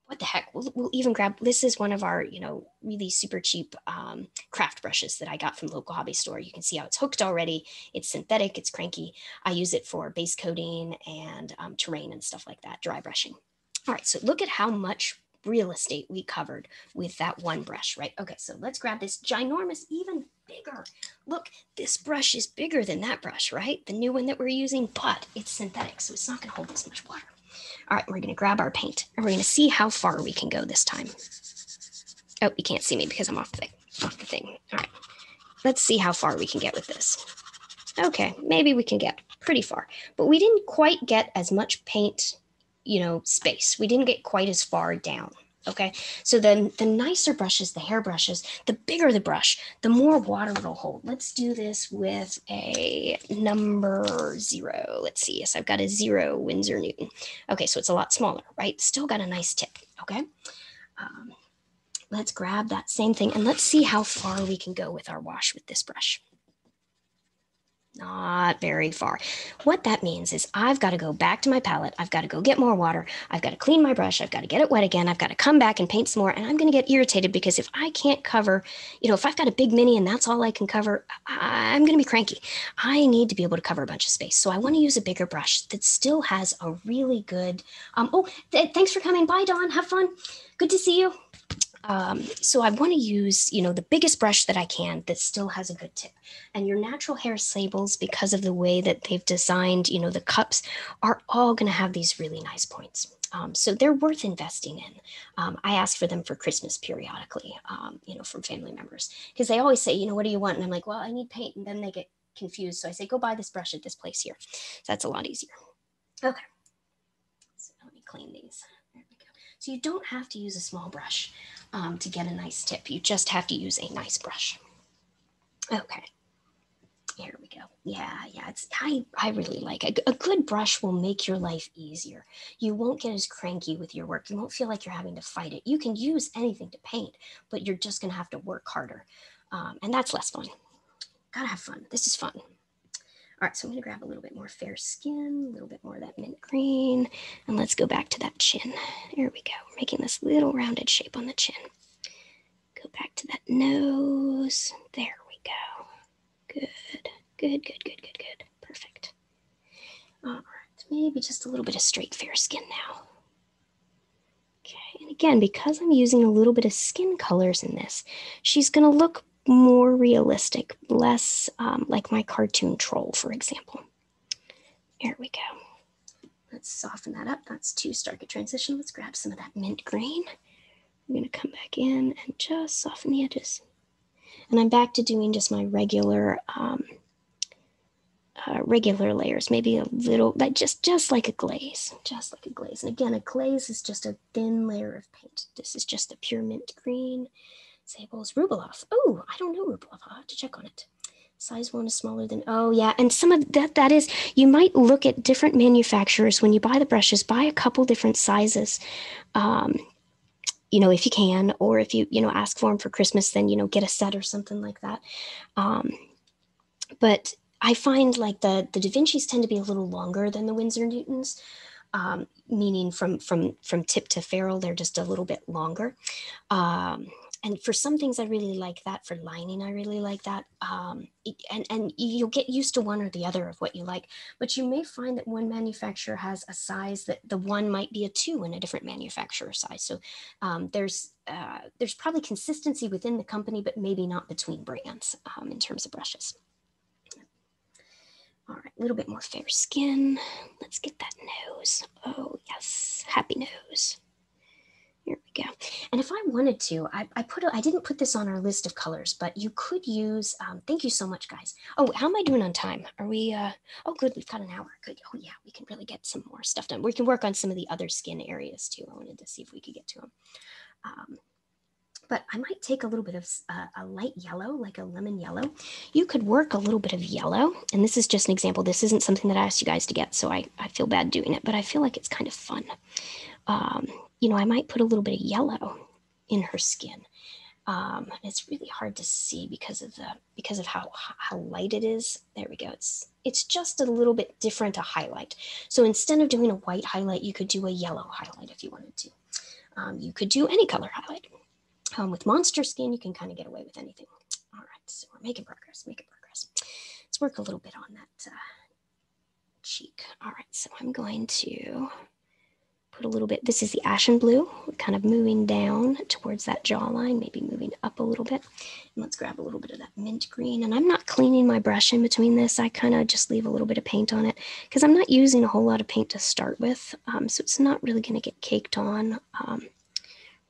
Speaker 1: what the heck, we'll even grab, this is one of our, you know, really super cheap craft brushes that I got from the local hobby store. You can see how it's hooked already. It's synthetic, it's cranky. I use it for base coating and terrain and stuff like that, dry brushing. All right, so look at how much real estate we covered with that one brush, right? Okay, so let's grab this ginormous, even bigger. Look, this brush is bigger than that brush, right? The new one that we're using, but it's synthetic, so it's not gonna hold this much water. All right, we're gonna grab our paint and we're gonna see how far we can go this time. Oh, you can't see me because I'm off the thing. All right, let's see how far we can get with this. Okay, maybe we can get pretty far, but we didn't quite get as much paint, you know, space. We didn't get quite as far down. Okay, so then the nicer brushes, the hair brushes, the bigger the brush, the more water it'll hold. Let's do this with a number 0. Let's see. Yes, I've got a 0 Winsor Newton. Okay, so it's a lot smaller, right? Still got a nice tip. Okay, let's grab that same thing and let's see how far we can go with our wash with this brush. Not very far. What that means is I've got to go back to my palette. I've got to go get more water. I've got to clean my brush. I've got to get it wet again. I've got to come back and paint some more. And I'm going to get irritated because if I can't cover, you know, if I've got a big mini and that's all I can cover, I'm going to be cranky. I need to be able to cover a bunch of space. So I want to use a bigger brush that still has a really good, thanks for coming. Bye, Dawn. Have fun. Good to see you. So I want to use, you know, the biggest brush that I can that still has a good tip. And your natural hair sables, because of the way that they've designed, you know, the cups are all going to have these really nice points. So they're worth investing in. I ask for them for Christmas periodically, you know, from family members, because they always say, you know, what do you want? And I'm like, well, I need paint. And then they get confused. So I say, go buy this brush at this place here. So that's a lot easier. Okay. So let me clean these. There we go. So you don't have to use a small brush to get a nice tip. You just have to use a nice brush. Okay. There we go. Yeah, I really like it. A good brush will make your life easier. You won't get as cranky with your work. You won't feel like you're having to fight it. You can use anything to paint, but you're just going to have to work harder. And that's less fun. Gotta have fun. This is fun. All right, so I'm going to grab a little bit more fair skin, a little bit more of that mint green, and let's go back to that chin. There we go. We're making this little rounded shape on the chin. Go back to that nose. There we go. Good, good, good, good, good, good. Perfect. All right, maybe just a little bit of straight fair skin now. Okay, and again, because I'm using a little bit of skin colors in this, she's going to look more realistic, less like my cartoon troll, for example. There we go. Let's soften that up. That's too stark a transition. Let's grab some of that mint green. I'm going to come back in and just soften the edges. And I'm back to doing just my regular layers, maybe a little, like just like a glaze, just like a glaze. And again, a glaze is just a thin layer of paint. This is just a pure mint green. Sables, Rubelov. Oh, I don't know Rubelov. I'll have to check on it. Size 1 is smaller than, oh yeah, and some of that is, you might look at different manufacturers when you buy the brushes, buy a couple different sizes. If you can, or if you ask for them for Christmas, then get a set or something like that. But I find like the Da Vinci's tend to be a little longer than the Winsor Newtons, meaning from tip to ferrule, they're just a little bit longer. And for some things, I really like that. For lining, I really like that. And you'll get used to one or the other of what you like. But you may find that one manufacturer has a size that the one might be a 2 in a different manufacturer size. So there's probably consistency within the company, but maybe not between brands in terms of brushes. All right, a little bit more fair skin. Let's get that nose. Oh, yes, happy nose. Here we go. And if I wanted to, I didn't put this on our list of colors, but you could use, thank you so much, guys. Oh, how am I doing on time? Are we, oh, good, we've got an hour. Good. Oh, yeah, we can really get some more stuff done. We can work on some of the other skin areas too. I wanted to see if we could get to them. But I might take a little bit of a light yellow, like a lemon yellow. You could work a little bit of yellow. And this is just an example. This isn't something that I asked you guys to get, so I feel bad doing it, but I feel like it's kind of fun. I might put a little bit of yellow in her skin. It's really hard to see because of how light it is. There we go. It's just a little bit different to highlight. So instead of doing a white highlight, you could do a yellow highlight if you wanted to. You could do any color highlight. With monster skin, you can kind of get away with anything. All right, so we're making progress. Let's work a little bit on that cheek. All right, so I'm going to put a little bit, this is the ashen blue. We're kind of moving down towards that jawline, maybe moving up a little bit. And let's grab a little bit of that mint green. And I'm not cleaning my brush in between this. I kind of just leave a little bit of paint on it because I'm not using a whole lot of paint to start with. So it's not really going to get caked on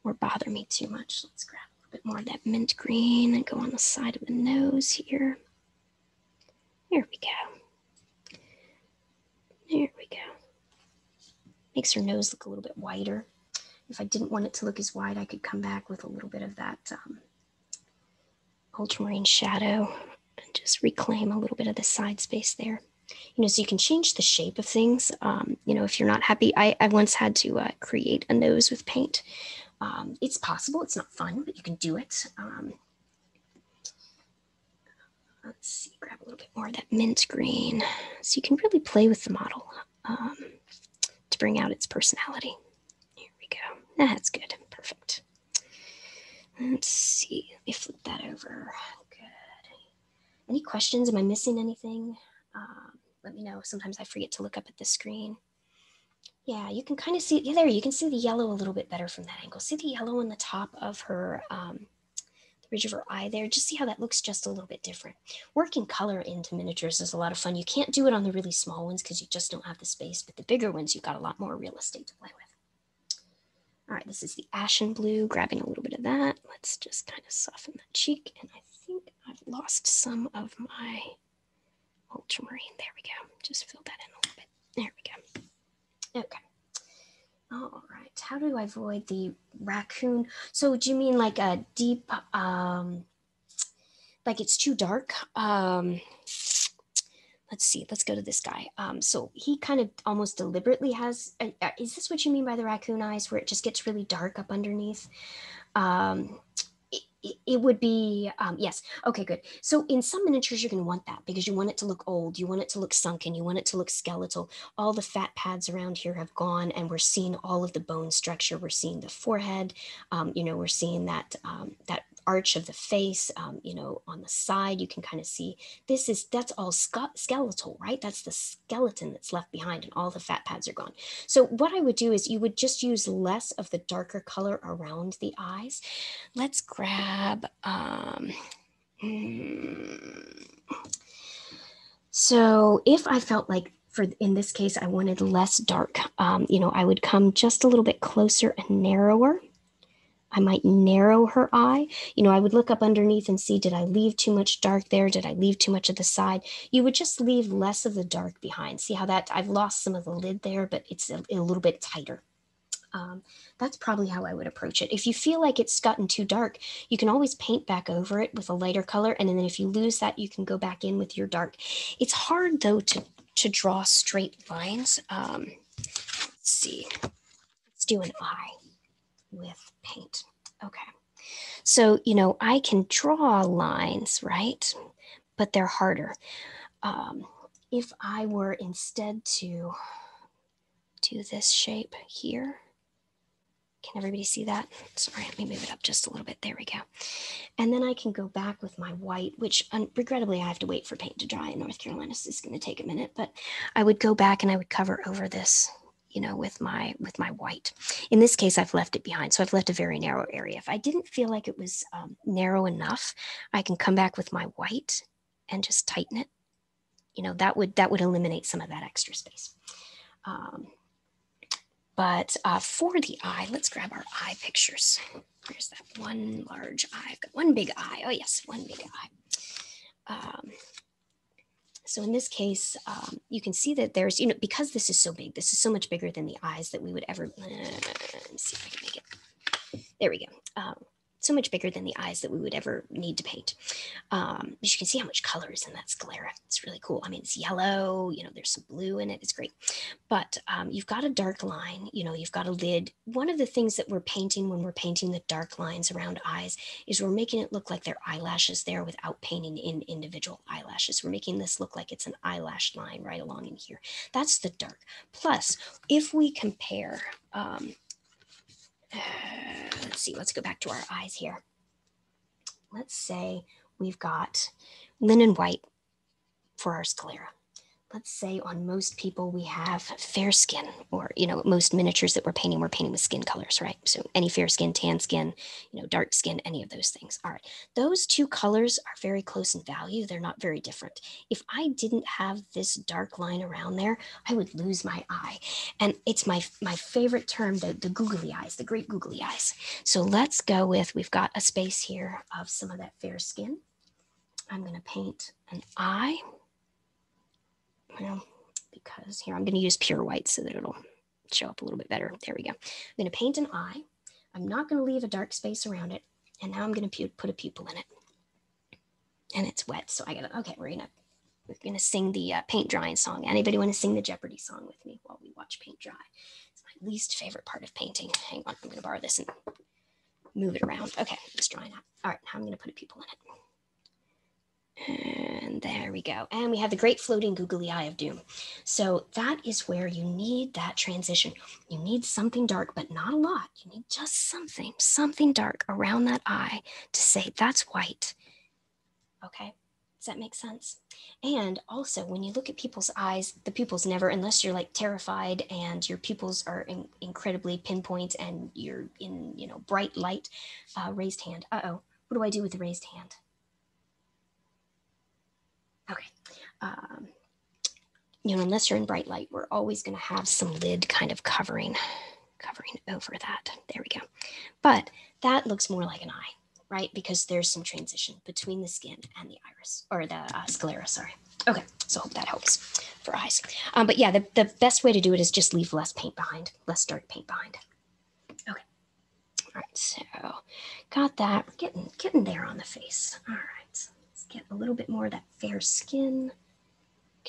Speaker 1: or bother me too much. Let's grab a little bit more of that mint green and go on the side of the nose here. There we go. There we go. Makes her nose look a little bit wider. If I didn't want it to look as wide, I could come back with a little bit of that ultramarine shadow and just reclaim a little bit of the side space there. So you can change the shape of things. If you're not happy, I once had to create a nose with paint. It's possible. It's not fun, but you can do it. Let's see, grab a little bit more of that mint green. So you can really play with the model to bring out its personality. Here we go. That's good. Perfect. Let's see. Let me flip that over. Good. Any questions? Am I missing anything? Let me know. Sometimes I forget to look up at the screen. Yeah, you can kind of see, there, you can see the yellow a little bit better from that angle. See the yellow on the top of her, the ridge of her eye there? Just see how that looks just a little bit different. Working color into miniatures is a lot of fun. You can't do it on the really small ones because you just don't have the space, but the bigger ones, you've got a lot more real estate to play with. All right, this is the ashen blue, grabbing a little bit of that. Let's just kind of soften that cheek. And I think I've lost some of my ultramarine. There we go. Just fill that in a little bit. There we go. Okay. All right. How do I avoid the raccoon? So do you mean like a deep, like it's too dark? let's see, let's go to this guy. So he kind of almost deliberately has, is this what you mean by the raccoon eyes, where it just gets really dark up underneath? Um, it would be, yes. Okay, good. So in some miniatures, you're going to want that because you want it to look old. You want it to look sunken. You want it to look skeletal. All the fat pads around here have gone and we're seeing all of the bone structure. We're seeing the forehead. We're seeing that arch of the face, on the side, you can kind of see that's all skeletal, right? That's the skeleton that's left behind and all the fat pads are gone. So what I would do is you would just use less of the darker color around the eyes. Let's grab, so if I felt like in this case, I wanted less dark, I would come just a little bit closer and narrower. I might narrow her eye. I would look up underneath and see, did I leave too much dark there? Did I leave too much of the side? You would just leave less of the dark behind. See how that I've lost some of the lid there, but it's a little bit tighter. That's probably how I would approach it. If you feel like it's gotten too dark, you can always paint back over it with a lighter color. And then if you lose that, you can go back in with your dark. It's hard though to draw straight lines. Let's see. Let's do an eye with paint. Okay. So, I can draw lines, right? But they're harder. If I were instead to do this shape here, can everybody see that? Sorry, let me move it up just a little bit. There we go. And then I can go back with my white, which regrettably I have to wait for paint to dry in North Carolina. So it's going to take a minute, but I would go back and I would cover over this, with my white. In this case, I've left it behind. So I've left a very narrow area. If I didn't feel like it was narrow enough, I can come back with my white and just tighten it. That would eliminate some of that extra space. But for the eye, let's grab our eye pictures. There's that one large eye. I've got one big eye. Oh, yes, one big eye. So in this case, you can see that there's, because this is so big, this is so much bigger than the eyes that we would ever, let me see if I can make it. There we go. So much bigger than the eyes that we would ever need to paint. But you can see how much color is in that sclera. It's really cool. I mean, it's yellow, there's some blue in it. It's great. But you've got a dark line, you've got a lid. One of the things that we're painting when we're painting the dark lines around eyes is we're making it look like they're eyelashes there without painting in individual eyelashes. We're making this look like it's an eyelash line right along in here. That's the dark. Plus, if we compare, let's see, let's go back to our eyes here. Let's say we've got linen white for our sclera. Let's say on most people we have fair skin, or most miniatures that we're painting with skin colors, right? So any fair skin, tan skin, dark skin, any of those things. All right, those two colors are very close in value. They're not very different. If I didn't have this dark line around there, I would lose my eye. And it's my favorite term, the googly eyes, the great googly eyes. So let's go with, we've got a space here of some of that fair skin. I'm going to paint an eye. Because here I'm going to use pure white so that it'll show up a little bit better. There we go. I'm going to paint an eye. I'm not going to leave a dark space around it. And now I'm going to put a pupil in it. And it's wet, so I got to, okay, we're going to sing the paint drying song. Anybody want to sing the Jeopardy song with me while we watch paint dry? It's my least favorite part of painting. Hang on, I'm going to borrow this and move it around. Okay, it's drying out. All right, now I'm going to put a pupil in it. And there we go. And we have the great floating googly eye of doom. So that is where you need that transition. You need something dark, but not a lot. You need just something dark around that eye to say that's white. Okay, does that make sense? And also, when you look at people's eyes, the pupils never, unless you're like terrified and your pupils are incredibly pinpoint and you're in, bright light, raised hand. Uh-oh, what do I do with the raised hand? Okay. Unless you're in bright light, we're always going to have some lid kind of covering over that. There we go. But that looks more like an eye, right? Because there's some transition between the skin and the iris, or the sclera, sorry. Okay, so I hope that helps for eyes. But yeah, the best way to do it is just leave less paint behind, less dark paint behind. Okay. All right, so got that. We're getting there on the face. All right. Get a little bit more of that fair skin.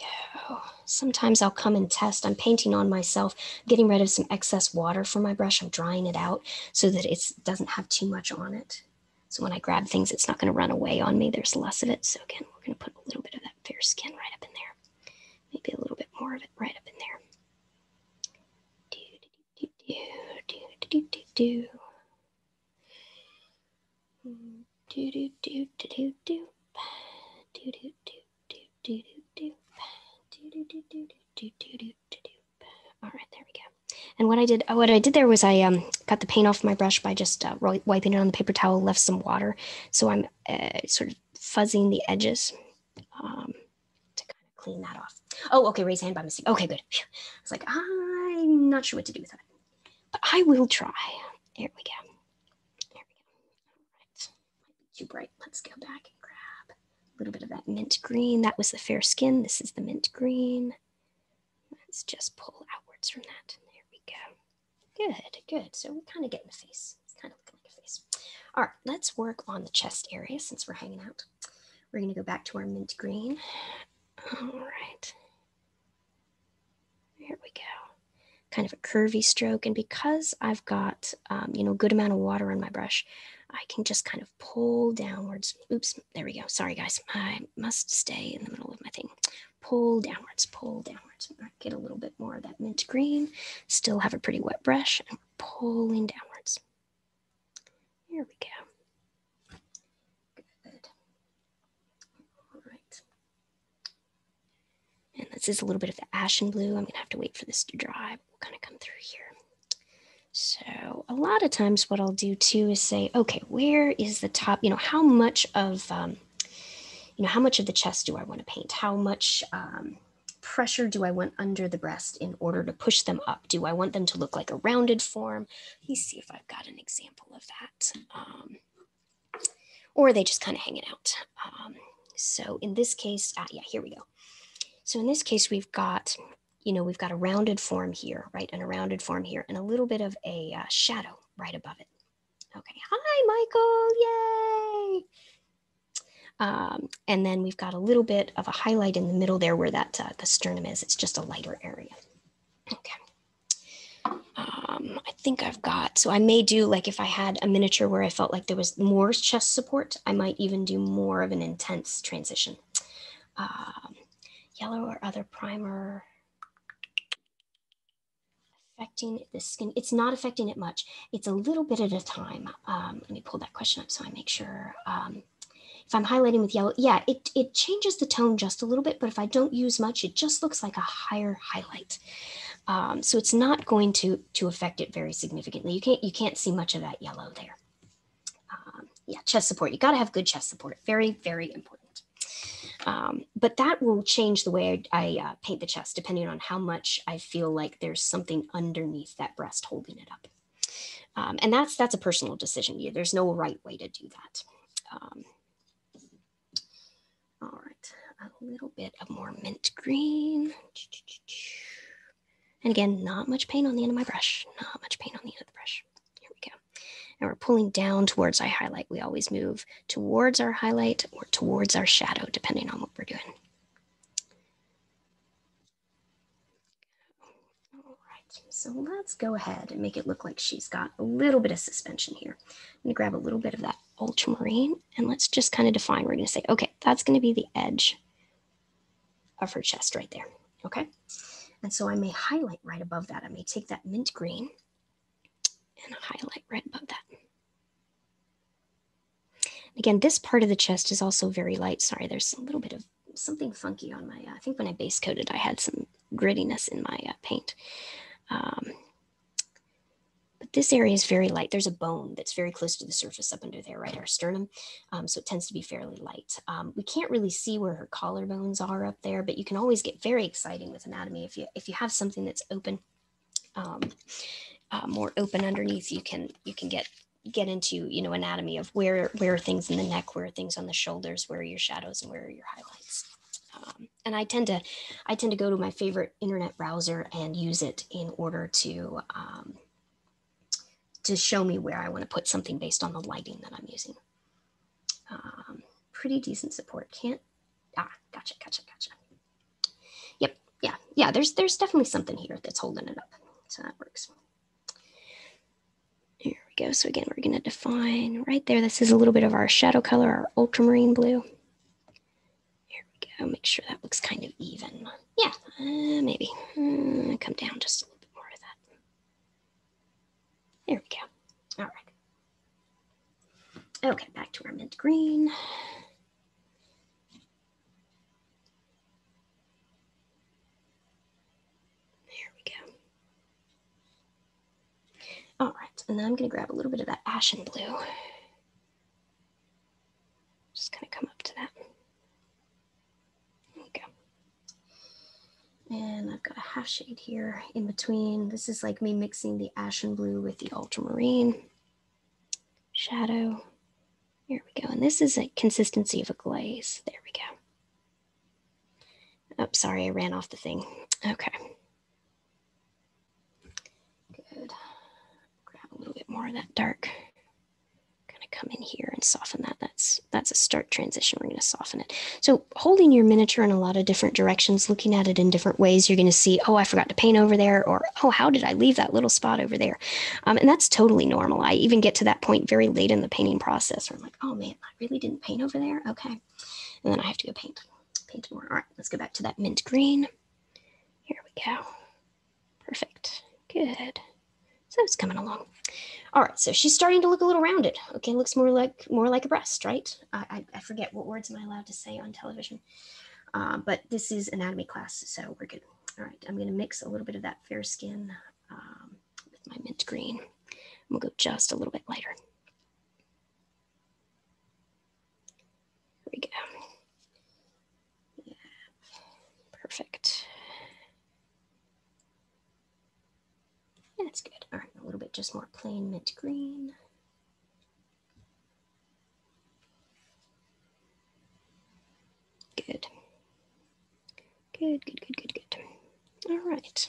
Speaker 1: go. Sometimes I'll come and test. I'm painting on myself, getting rid of some excess water from my brush. I'm drying it out so that it doesn't have too much on it. So when I grab things, it's not going to run away on me. There's less of it. So again, we're going to put a little bit of that fair skin right up in there. Maybe a little bit more of it right up in there. Do, do, do, do, do, do, do, do, do, do, do, do, do, do, do, do, do. All right, there we go. And what I did there was I got the paint off my brush by just wiping it on the paper towel, left some water. So I'm sort of fuzzing the edges to kind of clean that off. Oh, okay, raise hand by mistake. Okay, good. I was like, I'm not sure what to do with that, but I will try. There we go. There we go. All right, might be too bright. Let's go back and grab a little bit of that mint green. That was the fair skin. This is the mint green. Let's just pull outwards from that. There we go. Good, good. So we're kind of getting a face. It's kind of looking like a face. All right, let's work on the chest area since we're hanging out. We're going to go back to our mint green. All right. There we go. Kind of a curvy stroke. And because I've got, a good amount of water on my brush, I can just kind of pull downwards. Oops, there we go. Sorry, guys. I must stay in the middle of my thing. Pull downwards, pull downwards. Get a little bit more of that mint green. Still have a pretty wet brush and pulling downwards. Here we go. Good. All right. And this is a little bit of the ashen blue. I'm going to have to wait for this to dry. We'll kind of come through here. So a lot of times what I'll do too is say, okay, where is the top? How much of the chest do I want to paint? How much pressure do I want under the breast in order to push them up? Do I want them to look like a rounded form? Let me see if I've got an example of that. Or are they just kind of hanging out? So in this case, yeah, here we go. So in this case, we've got a rounded form here, right? And a rounded form here and a little bit of a shadow right above it. Okay, hi, Michael, yay! And then we've got a little bit of a highlight in the middle there where that the sternum is. It's just a lighter area. Okay. I think I've got, so I may do, like if I had a miniature where I felt like there was more chest support, I might even do more of an intense transition. Yellow or other primer affecting the skin. It's not affecting it much. It's a little bit at a time. Let me pull that question up so I make sure. If I'm highlighting with yellow, yeah, it changes the tone just a little bit, but if I don't use much, it just looks like a higher highlight. So it's not going to affect it very significantly. You can't see much of that yellow there. Yeah, chest support. You got to have good chest support. Very, very important. But that will change the way I paint the chest depending on how much I feel like there's something underneath that breast holding it up. And that's a personal decision. There's no right way to do that. All right, a little bit of more mint green. And again, not much paint on the end of my brush. Not much paint on the end of the brush. Here we go. And we're pulling down towards our highlight. We always move towards our highlight or towards our shadow, depending on what we're doing. All right, so let's go ahead and make it look like she's got a little bit of suspension here. I'm gonna grab a little bit of that ultramarine and let's just kind of define. We're gonna say, okay, that's gonna be the edge of her chest right there, okay? And so I may highlight right above that. I may take that mint green and highlight right above that. Again, this part of the chest is also very light. Sorry, there's a little bit of something funky on my, I think when I base coated, I had some grittiness in my paint. But this area is very light. There's a bone that's very close to the surface up under there, right, our sternum. So it tends to be fairly light. We can't really see where her collarbones are up there, but you can always get very exciting with anatomy. If you have something that's open, more open underneath, you can get into anatomy of where are things in the neck, where are things on the shoulders, where are your shadows, and where are your highlights. And I tend to go to my favorite internet browser and use it in order to show me where I want to put something based on the lighting that I'm using. Pretty decent support. Gotcha. yeah, there's definitely something here that's holding it up. So that works. Here we go. So again, we're going to define right there. This is a little bit of our shadow color, our ultramarine blue. Here we go. Make sure that looks kind of even. Yeah, maybe. Come down just a little bit more of that. There we go. All right. Okay, back to our mint green. There we go. All right, and then I'm going to grab a little bit of that ashen blue. Just kind of come up to that. There we go. And I've got a half shade here in between. This is like me mixing the ashen blue with the ultramarine shadow. Here we go. And this is a consistency of a glaze. There we go. Oh, sorry, I ran off the thing. Okay. Good. Grab a little bit more of that dark. Kind of come in here and soften that. That's a start transition. We're going to soften it. So holding your miniature in a lot of different directions, looking at it in different ways, you're going to see, oh, I forgot to paint over there, or, oh, how did I leave that little spot over there? And that's totally normal. I even get to that point very late in the painting process where I'm like, oh man, I really didn't paint over there. Okay. And then I have to go paint more. All right, let's go back to that mint green. Here we go. Perfect. Good. So it's coming along. All right, so she's starting to look a little rounded. Okay, looks more like a breast, right? I forget, what words am I allowed to say on television? But this is anatomy class, so we're good. All right, I'm gonna mix a little bit of that fair skin with my mint green. We'll go just a little bit lighter. Here we go. Yeah, perfect. That's good. All right, a little bit just more plain mint green. Good. Good. All right.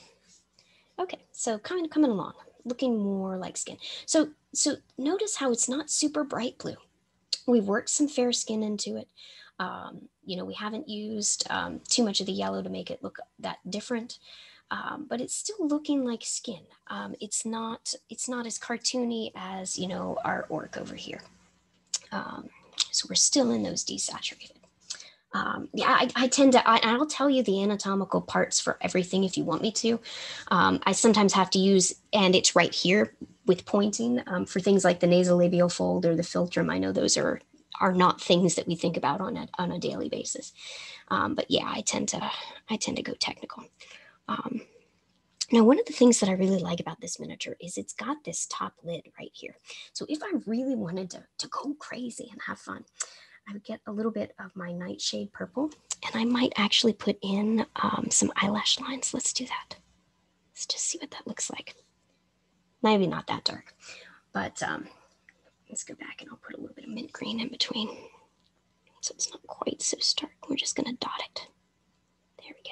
Speaker 1: Okay, so kind of coming along, looking more like skin. So notice how it's not super bright blue. We've worked some fair skin into it. We haven't used too much of the yellow to make it look that different. But it's still looking like skin. It's not as cartoony as our orc over here. So we're still in those desaturated. I tend to, I'll tell you the anatomical parts for everything if you want me to. I sometimes have to use, and it's right here with pointing for things like the nasolabial fold or the philtrum. I know those are not things that we think about on a daily basis. But yeah, I tend to go technical. Now, one of the things that I really like about this miniature is it's got this top lid right here. So if I really wanted to go crazy and have fun, I would get a little bit of my nightshade purple, and I might actually put in some eyelash lines. Let's do that. Let's just see what that looks like. Maybe not that dark, but let's go back and I'll put a little bit of mint green in between. So it's not quite so stark. We're just gonna dot it. There we go.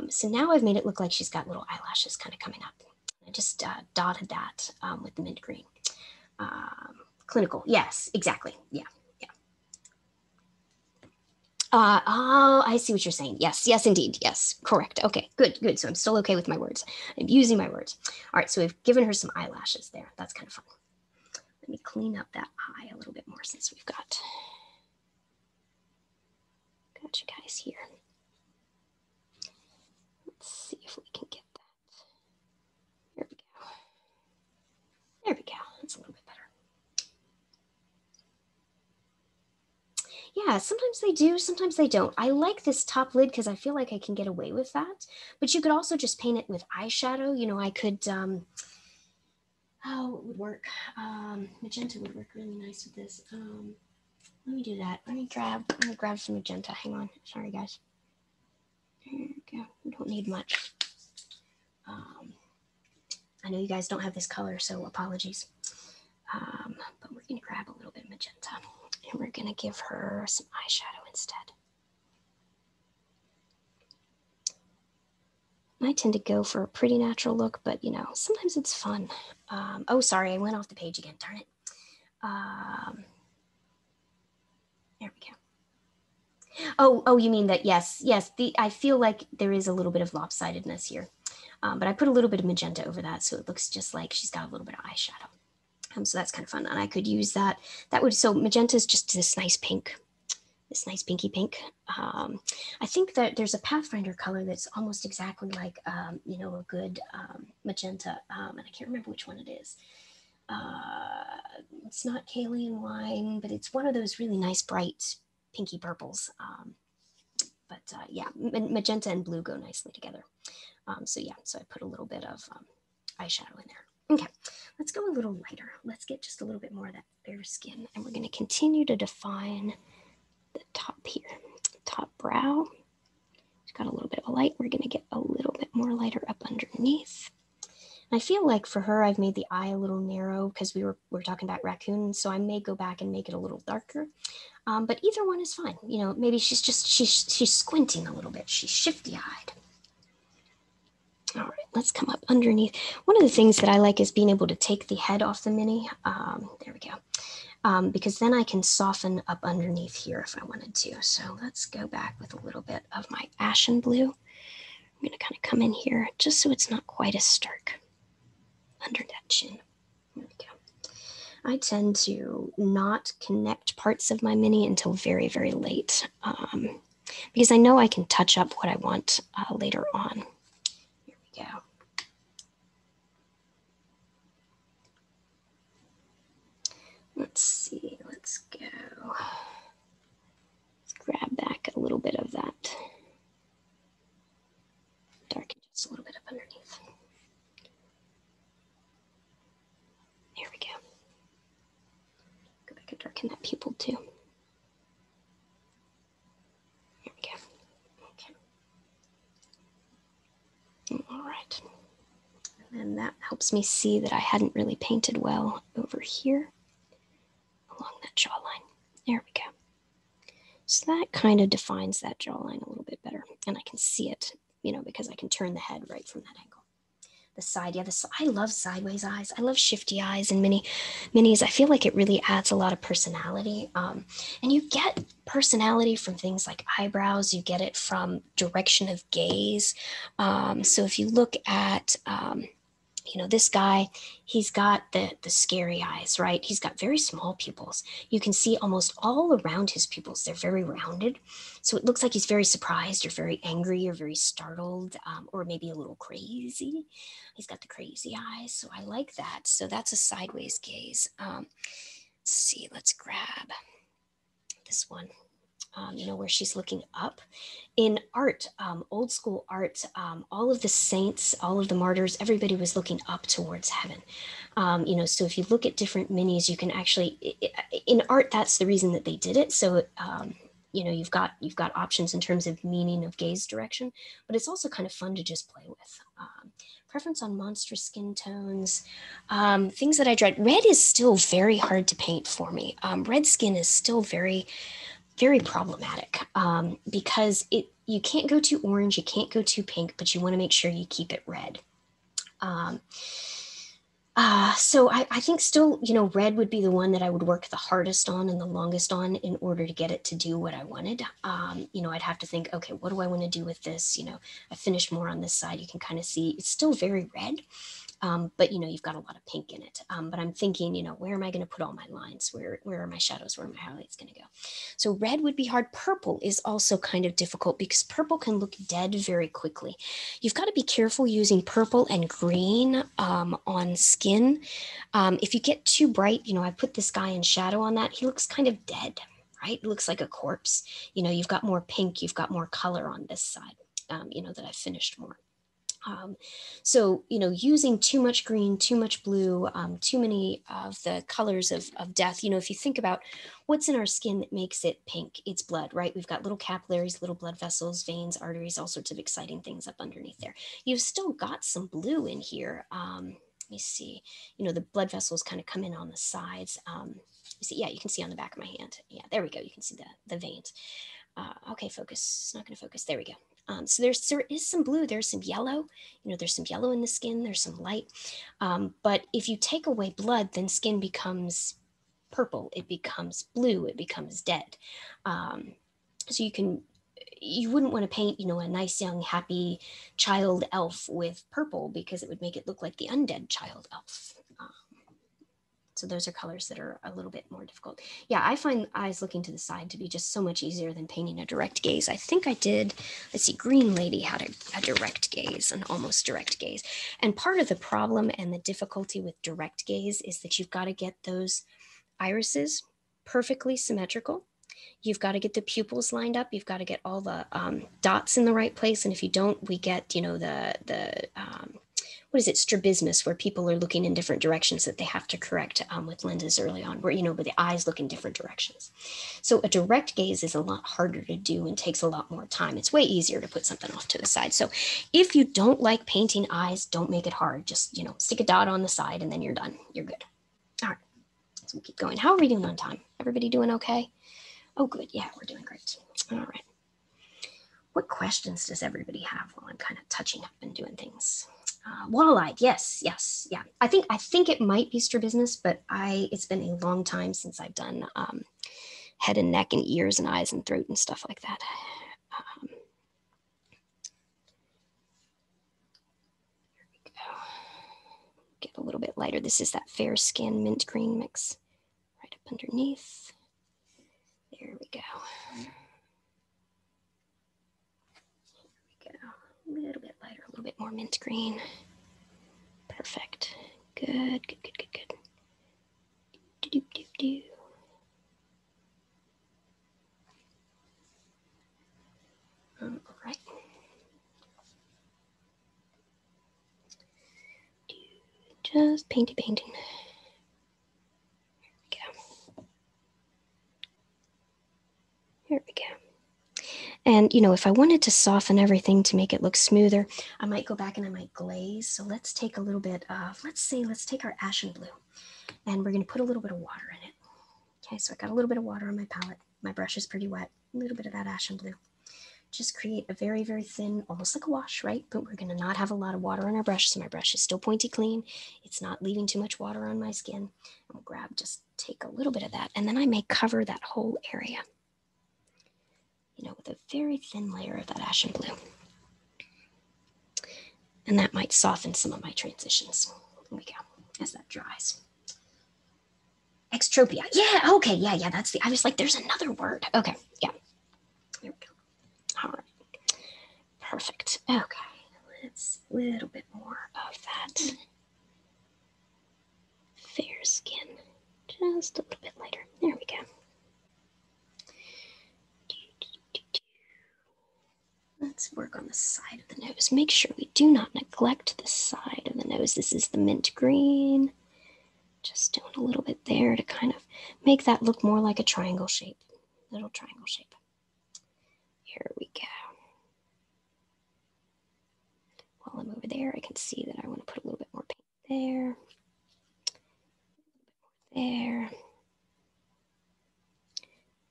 Speaker 1: So now I've made it look like she's got little eyelashes kind of coming up. I just dotted that with the mint green. Clinical, yes, exactly, yeah. Oh, I see what you're saying. Yes, indeed. Yes, correct. Okay, good. So I'm still okay with my words. I'm using my words. All right, so we've given her some eyelashes there. That's kind of fun. Let me clean up that eye a little bit more since we've got you guys here. Let's see if we can get that. There we go. That's a little bit better. Yeah, sometimes they do, sometimes they don't. I like this top lid because I feel like I can get away with that. But you could also just paint it with eyeshadow. I could, it would work. Magenta would work really nice with this. Let me do that. Let me grab some magenta. Hang on. Sorry, guys. There we go. We don't need much. I know you guys don't have this color, so apologies. But we're going to grab a little bit of magenta, and we're going to give her some eyeshadow instead. I tend to go for a pretty natural look, but sometimes it's fun. Oh, sorry, I went off the page again. Darn it. There we go. Oh, you mean that? Yes, yes. I feel like there is a little bit of lopsidedness here, but I put a little bit of magenta over that, so it looks just like she's got a little bit of eyeshadow. So that's kind of fun, and I could use that. So magenta is just this nice pinky pink. I think that there's a Pathfinder color that's almost exactly like, a good magenta, and I can't remember which one it is. It's not Kalian wine, but it's one of those really nice bright pinky purples. Magenta and blue go nicely together. So I put a little bit of eyeshadow in there. Okay, let's go a little lighter. Let's get just a little bit more of that fair skin, and we're going to continue to define the top here, top brow. It's got a little bit of a light. We're going to get a little bit more lighter up underneath. I feel like for her, I've made the eye a little narrow because we were talking about raccoons, so I may go back and make it a little darker. But either one is fine. Maybe she's squinting a little bit. She's shifty-eyed. All right, let's come up underneath. One of the things that I like is being able to take the head off the mini. There we go. Because then I can soften up underneath here if I wanted to. So let's go back with a little bit of my ashen blue. I'm going to kind of come in here just so it's not quite as stark under that chin. There we go. I tend to not connect parts of my mini until very, very late because I know I can touch up what I want later on. Here we go. Let's see, let's go. Let's grab back a little bit of that. Darken just a little bit up underneath. There we go. Go back and darken that pupil too. There we go. Okay. All right. And then that helps me see that I hadn't really painted well over here along that jawline. There we go. So that kind of defines that jawline a little bit better. And I can see it, because I can turn the head right from that angle. The side, I love sideways eyes. I love shifty eyes and minis. I feel like it really adds a lot of personality. And you get personality from things like eyebrows. You get it from direction of gaze. So if you look at, this guy, he's got the scary eyes, right? He's got very small pupils. You can see almost all around his pupils. They're very rounded. So it looks like he's very surprised or very angry or very startled or maybe a little crazy. He's got the crazy eyes. So I like that. So that's a sideways gaze. Let's see, let's grab this one. Where she's looking up. In art, old school art, all of the saints, all of the martyrs, everybody was looking up towards heaven. So if you look at different minis, you can actually, in art, that's the reason that they did it. So, you've got options in terms of meaning of gaze direction, but it's also kind of fun to just play with. Preference on monstrous skin tones, things that I dread. Red is still very hard to paint for me. Red skin is still very problematic because you can't go too orange, you can't go too pink, but you want to make sure you keep it red. So I think still, red would be the one that I would work the hardest on and the longest on in order to get it to do what I wanted. I'd have to think, okay, what do I want to do with this? I finished more on this side. You can kind of see it's still very red. But you've got a lot of pink in it. But I'm thinking, where am I going to put all my lines? Where are my shadows? Where are my highlights going to go? So red would be hard. Purple is also kind of difficult because purple can look dead very quickly. You've got to be careful using purple and green on skin. If you get too bright, I put this guy in shadow on that. He looks kind of dead, right? It looks like a corpse. You've got more pink, you've got more color on this side, that I finished more. Using too much green, too much blue, too many of the colors of death, if you think about what's in our skin that makes it pink, it's blood, right? We've got little capillaries, little blood vessels, veins, arteries, all sorts of exciting things up underneath there. You've still got some blue in here. Let me see, the blood vessels kind of come in on the sides. You can see on the back of my hand. Yeah, there we go. You can see the veins. Okay, focus. It's not going to focus. There we go. So there is some blue, there's some yellow, there's some yellow in the skin, there's some light. But if you take away blood, then skin becomes purple, it becomes blue, it becomes dead. So you wouldn't want to paint, you know, a nice young happy child elf with purple because it would make it look like the undead child elf. So those are colors that are a little bit more difficult. Yeah, I find eyes looking to the side to be just so much easier than painting a direct gaze. I think I did, let's see, Green Lady had a direct gaze, an almost direct gaze. And part of the problem and the difficulty with direct gaze is that you've got to get those irises perfectly symmetrical. You've got to get the pupils lined up. You've got to get all the dots in the right place. And if you don't, we get, you know, the what is it, strabismus, where people are looking in different directions that they have to correct with lenses early on, where, you know, where the eyes look in different directions. So a direct gaze is a lot harder to do and takes a lot more time. It's way easier to put something off to the side. So if you don't like painting eyes, don't make it hard. Just, you know, stick a dot on the side and then you're done. You're good. All right, so we'll keep going. How are we doing on time? Everybody doing okay? Oh, good. Yeah, we're doing great. All right. What questions does everybody have while I'm kind of touching up and doing things? Wall-eyed, yes, yeah. I think it might be strabismus, but it's been a long time since I've done head and neck and ears and eyes and throat and stuff like that. Here we go. Get a little bit lighter. This is that fair skin mint green mix right up underneath. There we go. A little bit lighter, a little bit more mint green. Perfect. Good. Do. All right. Just painting. Here we go. And, you know, if I wanted to soften everything to make it look smoother, I might go back and I might glaze. So let's take a little bit of, let's take our ashen blue and we're going to put a little bit of water in it. Okay, so I got a little bit of water on my palette. My brush is pretty wet. A little bit of that ashen blue. Just create a very, very thin, almost like a wash, right? But we're going to not have a lot of water on our brush. So my brush is still pointy clean. It's not leaving too much water on my skin. And we'll take a little bit of that. And then I may cover that whole area, you know, with a very thin layer of that ashen blue. And that might soften some of my transitions. Here we go, as that dries. Extropia, yeah, okay, yeah, I was like, there's another word. Okay, yeah, there we go. All right, perfect. Okay, let's a little bit more of that fair skin, just a little bit lighter. There we go. Let's work on the side of the nose. Make sure we do not neglect the side of the nose. This is the mint green. Just doing a little bit there to kind of make that look more like a triangle shape, little triangle shape. Here we go. While I'm over there, I can see that I want to put a little bit more paint there. There.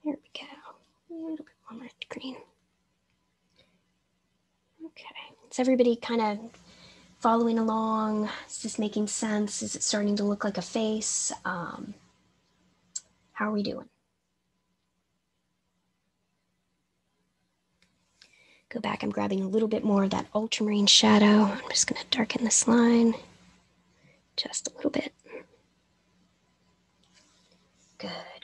Speaker 1: There we go. A little bit more mint green. Okay, is everybody kind of following along? Is this making sense? Is it starting to look like a face? How are we doing? Go back, I'm grabbing a little bit more of that ultramarine shadow. I'm just gonna darken this line just a little bit.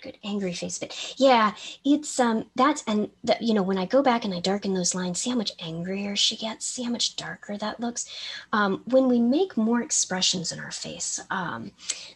Speaker 1: Good, angry face bit. Yeah, it's you know, when I go back and I darken those lines, see how much angrier she gets, see how much darker that looks. When we make more expressions in our face,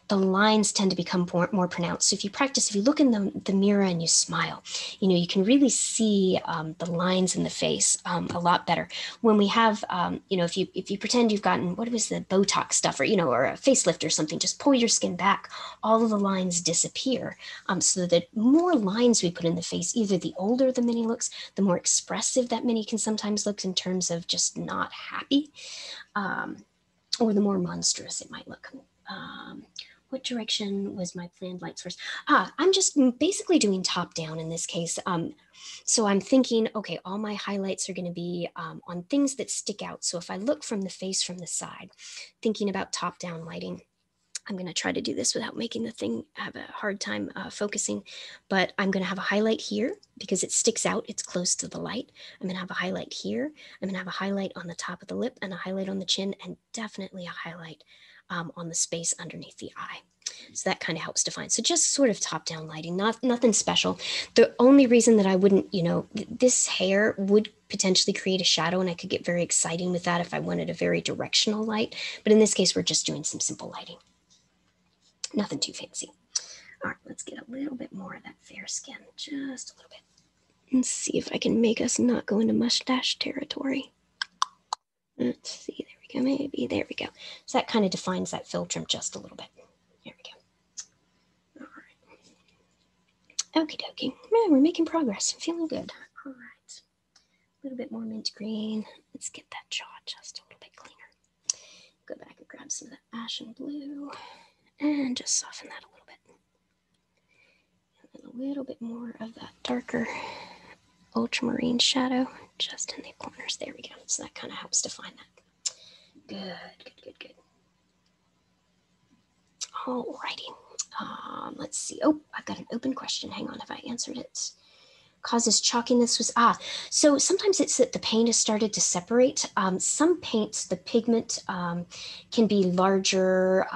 Speaker 1: the lines tend to become more pronounced. So if you look in the mirror and you smile, you know, you can really see the lines in the face a lot better. When we have, you know, if you pretend you've gotten, what was the Botox stuff, or, you know, or a facelift or something, just pull your skin back, all of the lines disappear. So that more lines we put in the face, either the older the mini looks, the more expressive that mini can sometimes look in terms of just not happy, or the more monstrous it might look. What direction was my planned light source? I'm just basically doing top down in this case. So I'm thinking, okay, all my highlights are going to be on things that stick out. So if I look from the face from the side, thinking about top down lighting, I'm going to try to do this without making the thing have a hard time focusing, but I'm going to have a highlight here because it sticks out. It's close to the light. I'm going to have a highlight here. I'm going to have a highlight on the top of the lip and a highlight on the chin, and definitely a highlight on the space underneath the eye. So that kind of helps define. So just sort of top-down lighting, nothing special. The only reason that I wouldn't, this hair would potentially create a shadow, and I could get very exciting with that if I wanted a very directional light. But in this case, we're just doing some simple lighting. Nothing too fancy. All right, let's get a little bit more of that fair skin, just a little bit. Let's see if I can make us not go into mustache territory. Let's see, there we go, maybe, there we go. So that kind of defines that philtrum just a little bit. There we go. All right. Okie dokie. Man, we're making progress. I'm feeling good. All right. A little bit more mint green. Let's get that jaw just a little bit cleaner. Go back and grab some of that ashen blue and just soften that a little bit. And then a little bit more of that darker ultramarine shadow just in the corners. There we go. So that kind of helps define that. Good. Alrighty. Let's see. Oh, I've got an open question. Hang on, have I answered it? Causes chalkiness was, so sometimes it's that the paint has started to separate. Some paints, the pigment can be larger,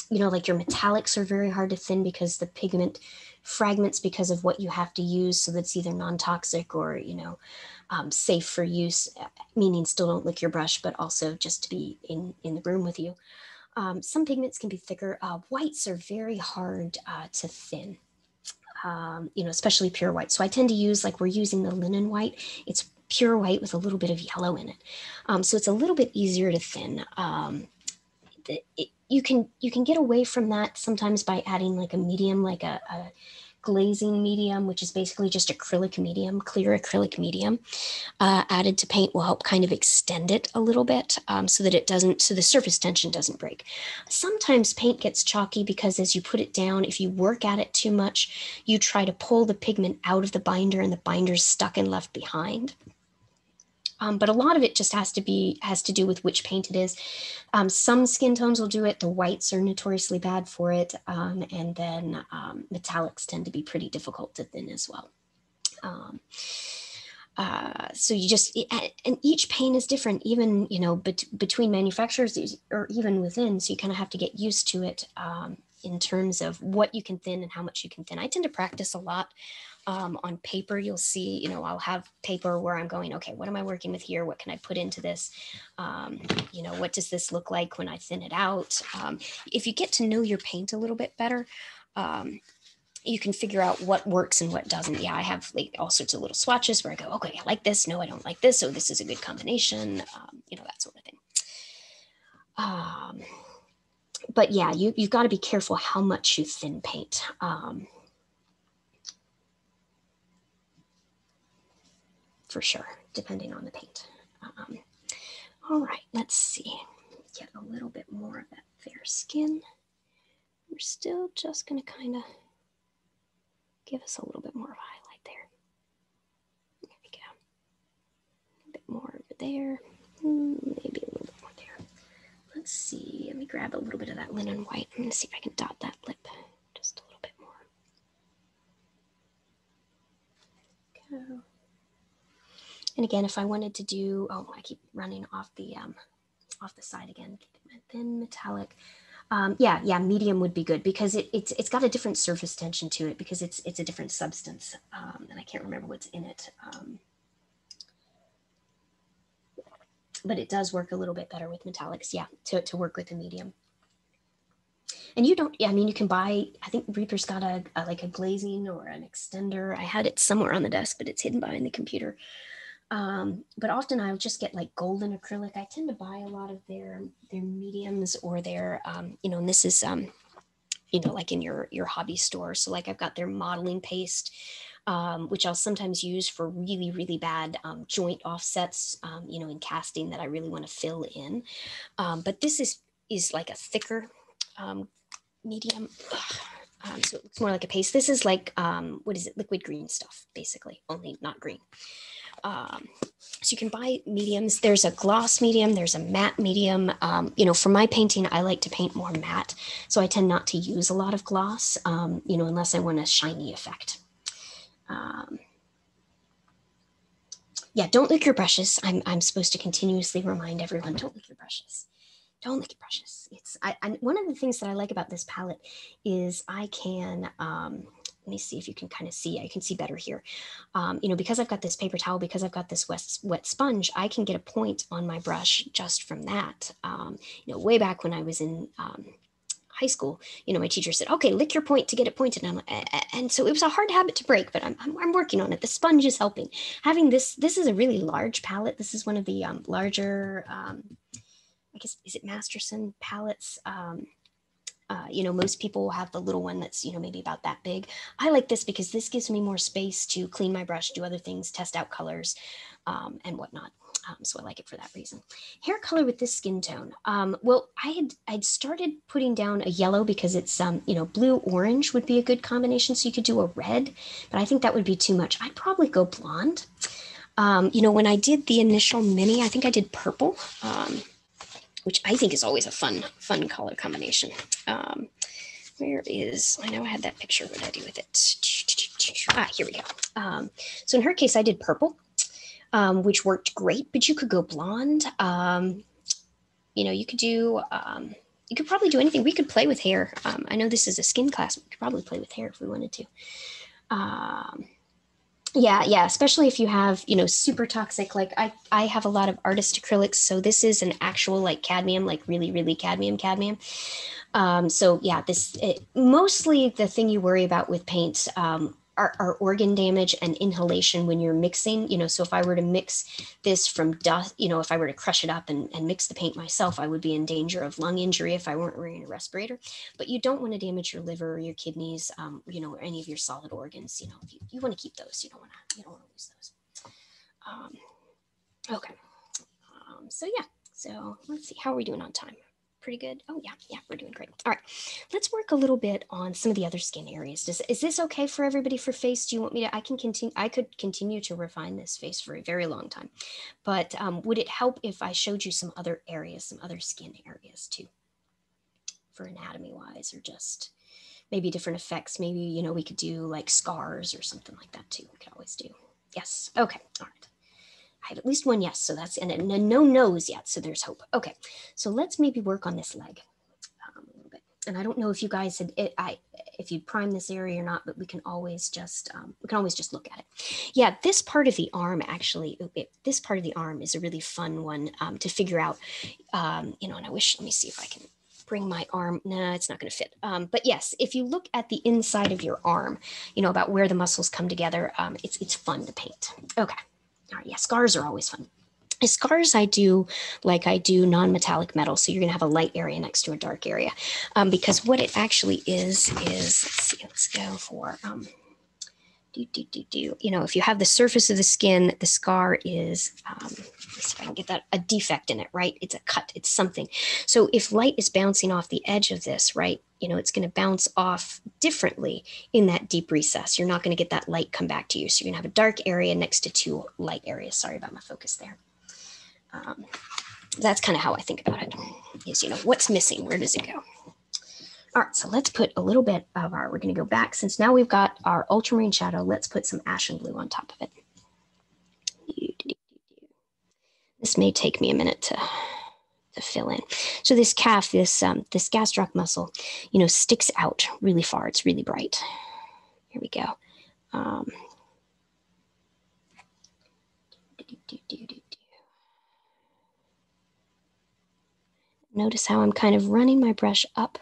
Speaker 1: like your metallics are very hard to thin because the pigment fragments because of what you have to use. So that's either non-toxic or, safe for use, meaning still don't lick your brush, but also just to be in the room with you. Some pigments can be thicker. Whites are very hard to thin, especially pure white. So I tend to use, like we're using the linen white. It's pure white with a little bit of yellow in it. So it's a little bit easier to thin. You can get away from that sometimes by adding like a medium, like a glazing medium, which is basically just acrylic medium, clear acrylic medium, added to paint will help kind of extend it a little bit so the surface tension doesn't break. Sometimes paint gets chalky because as you put it down, if you work at it too much, you try to pull the pigment out of the binder and the binder's stuck and left behind. But a lot of it just has to do with which paint it is. Some skin tones will do it. The whites are notoriously bad for it. And then metallics tend to be pretty difficult to thin as well. So and each paint is different, even, between manufacturers or even within. So you kind of have to get used to it in terms of what you can thin and how much you can thin. I tend to practice a lot. On paper, you'll see, I'll have paper where I'm going, okay, what am I working with here? What can I put into this? What does this look like when I thin it out? If you get to know your paint a little bit better, you can figure out what works and what doesn't. Yeah, I have like all sorts of little swatches where I go, okay, I like this. No, I don't like this. So this is a good combination, that sort of thing. But yeah, you've got to be careful how much you thin paint. For sure, depending on the paint. All right, let's see. Get a little bit more of that fair skin. We're still just going to kind of give us a little bit more of a highlight there. There we go. A bit more over there. Maybe a little bit more there. Let's see. Let me grab a little bit of that linen white. I'm going to see if I can dot that lip just a little bit more. Go. And again, if I wanted to do, I keep running off the side again. Thin metallic. Medium would be good because it's got a different surface tension to it because it's a different substance, and I can't remember what's in it. But it does work a little bit better with metallics, to work with a medium. And you can buy, I think Reaper's got a glazing or an extender. I had it somewhere on the desk, but it's hidden behind the computer. But often I'll just get like golden acrylic. I tend to buy a lot of their mediums or their, and this is, like in your hobby store. So like I've got their modeling paste, which I'll sometimes use for really, really bad joint offsets, in casting that I really want to fill in. But this is like a thicker medium. So it looks more like a paste. This is like, liquid green stuff, basically, only not green. So you can buy mediums. There's a gloss medium, there's a matte medium. For my painting, I like to paint more matte. So I tend not to use a lot of gloss, unless I want a shiny effect. Yeah, don't lick your brushes. I'm supposed to continuously remind everyone, don't lick your brushes. Don't lick your brushes. One of the things that I like about this palette is I can, let me see if you can kind of see, I can see better here. Because I've got this paper towel, because I've got this wet sponge, I can get a point on my brush just from that. Way back when I was in high school, my teacher said, okay, lick your point to get it pointed. And so it was a hard habit to break, but I'm working on it. The sponge is helping. Having this is a really large palette. This is one of the larger, I guess, is it Masterson palettes? Most people have the little one that's, maybe about that big. I like this because this gives me more space to clean my brush, do other things, test out colors, and whatnot. So I like it for that reason. Hair color with this skin tone. Well, I'd started putting down a yellow because it's, blue orange would be a good combination. So you could do a red, but I think that would be too much. I'd probably go blonde. When I did the initial mini, I think I did purple, which I think is always a fun color combination. Where is, I know I had that picture. What did I do with it? Here we go. So in her case, I did purple, which worked great, but you could go blonde. You could do, you could probably do anything. We could play with hair. I know this is a skin class. We could probably play with hair if we wanted to. Yeah, especially if you have, super toxic, like I have a lot of artist acrylics, so this is an actual like cadmium, like really, really cadmium. So yeah, mostly the thing you worry about with paint are organ damage and inhalation when you're mixing, so if I were to mix this from dust, if I were to crush it up and mix the paint myself, I would be in danger of lung injury if I weren't wearing a respirator. But you don't want to damage your liver or your kidneys, or any of your solid organs. You want to keep those. You don't want to lose those. Okay. So yeah. So let's see. How are we doing on time? Pretty good. Oh yeah, we're doing great. All right, let's work a little bit on some of the other skin areas. Is this okay for everybody for face? Do you want me to? I could continue to refine this face for a very long time, but would it help if I showed you some other areas, some other skin areas too, for anatomy wise, or just maybe different effects? Maybe we could do like scars or something like that too. We could always do. Yes. Okay. All right. I have at least one yes, so that's, and no no's yet, so there's hope. Okay, so let's maybe work on this leg a little bit. And I don't know if you guys if you prime this area or not, but we can always just look at it. Yeah, this part of the arm actually, this part of the arm is a really fun one to figure out. And I wish, let me see if I can bring my arm. Nah, it's not going to fit. But yes, if you look at the inside of your arm, about where the muscles come together, it's fun to paint. Okay. All right, yeah, scars are always fun. Scars I do like I do non-metallic metal, so you're gonna have a light area next to a dark area, because what it actually is let's see, let's go for if you have the surface of the skin, the scar is, let's see if I can get that, a defect in it, right? It's a cut, it's something. So if light is bouncing off the edge of this, right, it's going to bounce off differently in that deep recess. You're not going to get that light come back to you. So you're going to have a dark area next to two light areas. Sorry about my focus there. That's kind of how I think about it, is, what's missing? Where does it go? All right, so let's put a little bit of we're going to go back. Since now we've got our ultramarine shadow, let's put some ashen blue on top of it. This may take me a minute to fill in. So this calf, this gastroc muscle, sticks out really far. It's really bright. Here we go. Notice how I'm kind of running my brush up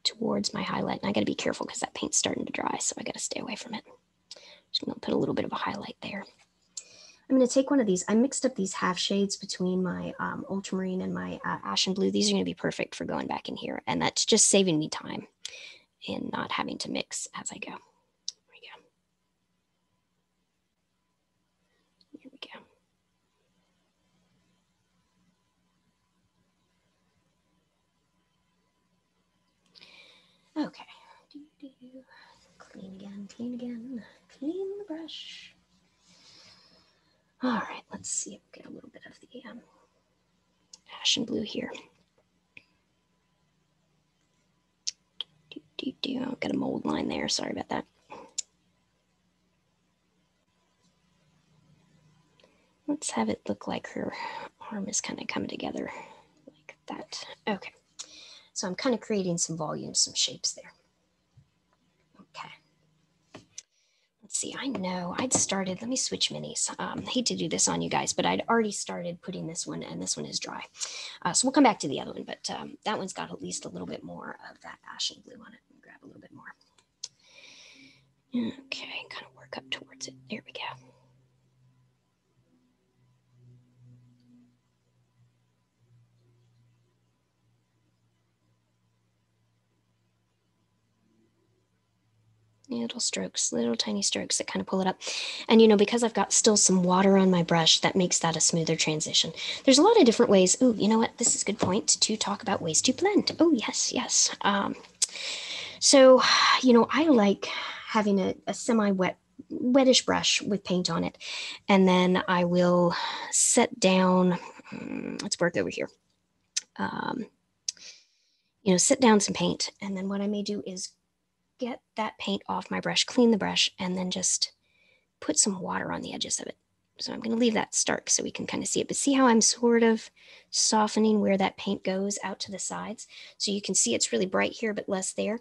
Speaker 1: towards my highlight. And I got to be careful because that paint's starting to dry, so I got to stay away from it. Just going to put a little bit of a highlight there. I'm going to take one of these. I mixed up these half shades between my ultramarine and my ashen blue. These are going to be perfect for going back in here. And that's just saving me time and not having to mix as I go. Here we go. Okay. Clean again, clean again. Clean the brush. All ashen blue here. I've got a mold line there. Sorry about that. Let's have it look like her arm is kind of coming together like that. Okay. So I'm kind of creating some volumes, some shapes there. Okay. Let's see, I know I'd started, let me switch minis. I hate to do this on you guys, but I'd already started putting this one, and this one is dry. So we'll come back to the other one, but that one's got at least a little bit more of that ashen blue on it. Grab a little bit more. Okay, kind of work up towards it. There we go. Little strokes, little tiny strokes that kind of pull it up. And you know, because I've got still some water on my brush, that makes that a smoother transition. There's a lot of different ways. Oh, you know what? This is a good point to talk about ways to blend. Oh, yes, yes. So, you know, I like having a semi-wet, wettish brush with paint on it. And then I will set down, let's work over here. You know, set down some paint. And then what I may do is get that paint off my brush, clean the brush, and then just put some water on the edges of it. So I'm going to leave that stark so we can kind of see it. But see how I'm sort of softening where that paint goes out to the sides? So you can see it's really bright here, but less there.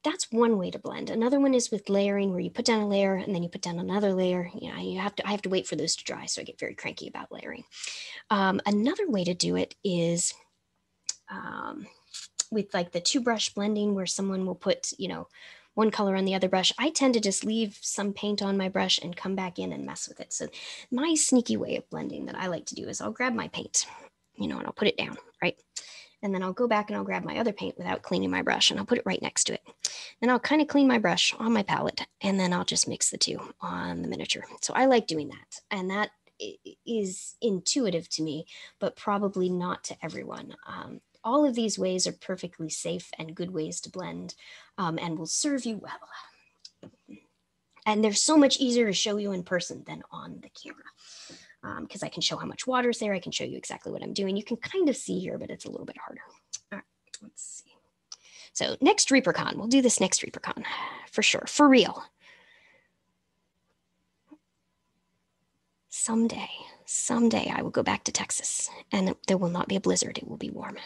Speaker 1: That's one way to blend. Another one is with layering, where you put down a layer and then you put down another layer. You know, I have to wait for those to dry, so I get very cranky about layering. Another way to do it is with like the two brush blending, where someone will put, you know, one color on the other brush. I tend to just leave some paint on my brush and come back in and mess with it. So my sneaky way of blending that I like to do is I'll grab my paint, you know, and I'll put it down, right? And then I'll go back and I'll grab my other paint without cleaning my brush, and I'll put it right next to it. Then I'll kind of clean my brush on my palette, and then I'll just mix the two on the miniature. So I like doing that. And that is intuitive to me, but probably not to everyone. All of these ways are perfectly safe and good ways to blend, and will serve you well. And they're so much easier to show you in person than on the camera, because I can show how much water's there. I can show you exactly what I'm doing. You can kind of see here, but it's a little bit harder. All right, let's see. So next ReaperCon, we'll do this next ReaperCon for sure, for real. Someday I will go back to Texas, and there will not be a blizzard. It will be warm.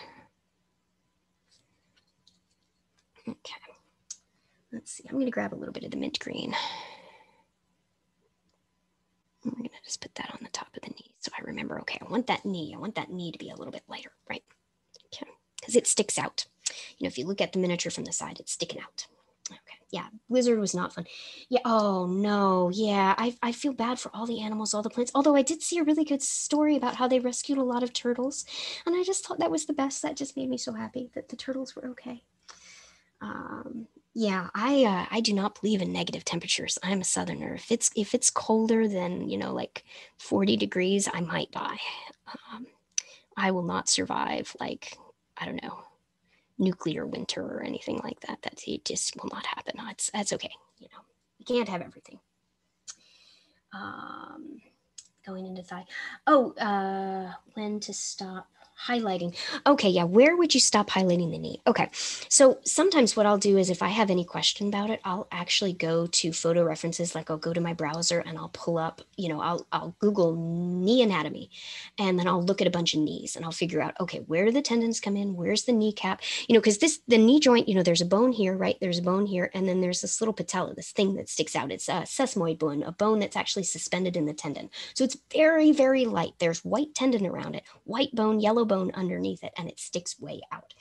Speaker 1: Okay, let's see. I'm going to grab a little bit of the mint green. I'm going to just put that on the top of the knee so I remember, okay, I want that knee to be a little bit lighter, right? Okay, because it sticks out. You know, if you look at the miniature from the side, it's sticking out. Okay, yeah, blizzard was not fun. Yeah, oh no, yeah, I feel bad for all the animals, all the plants, although I did see a really good story about how they rescued a lot of turtles, and I just thought that was the best. That just made me so happy that the turtles were okay. Yeah, I do not believe in negative temperatures. I'm a southerner. If it's colder than, you know, like 40 degrees, I might die. I will not survive, like, I don't know, nuclear winter or anything like that. It just will not happen. That's okay. You know, you can't have everything. Going into thigh. Oh, when to stop highlighting. Okay, yeah, where would you stop highlighting the knee? Okay, so sometimes what I'll do is if I have any question about it, I'll actually go to photo references. Like I'll go to my browser and I'll pull up, you know, I'll Google knee anatomy, and then I'll look at a bunch of knees and I'll figure out, okay, where do the tendons come in? Where's the kneecap? You know, because the knee joint, you know, there's a bone here, right? There's a bone here, and then there's this little patella, this thing that sticks out. It's a sesamoid bone, a bone that's actually suspended in the tendon. So it's very, very light. There's white tendon around it, white bone, yellow bone underneath it, and it sticks way out.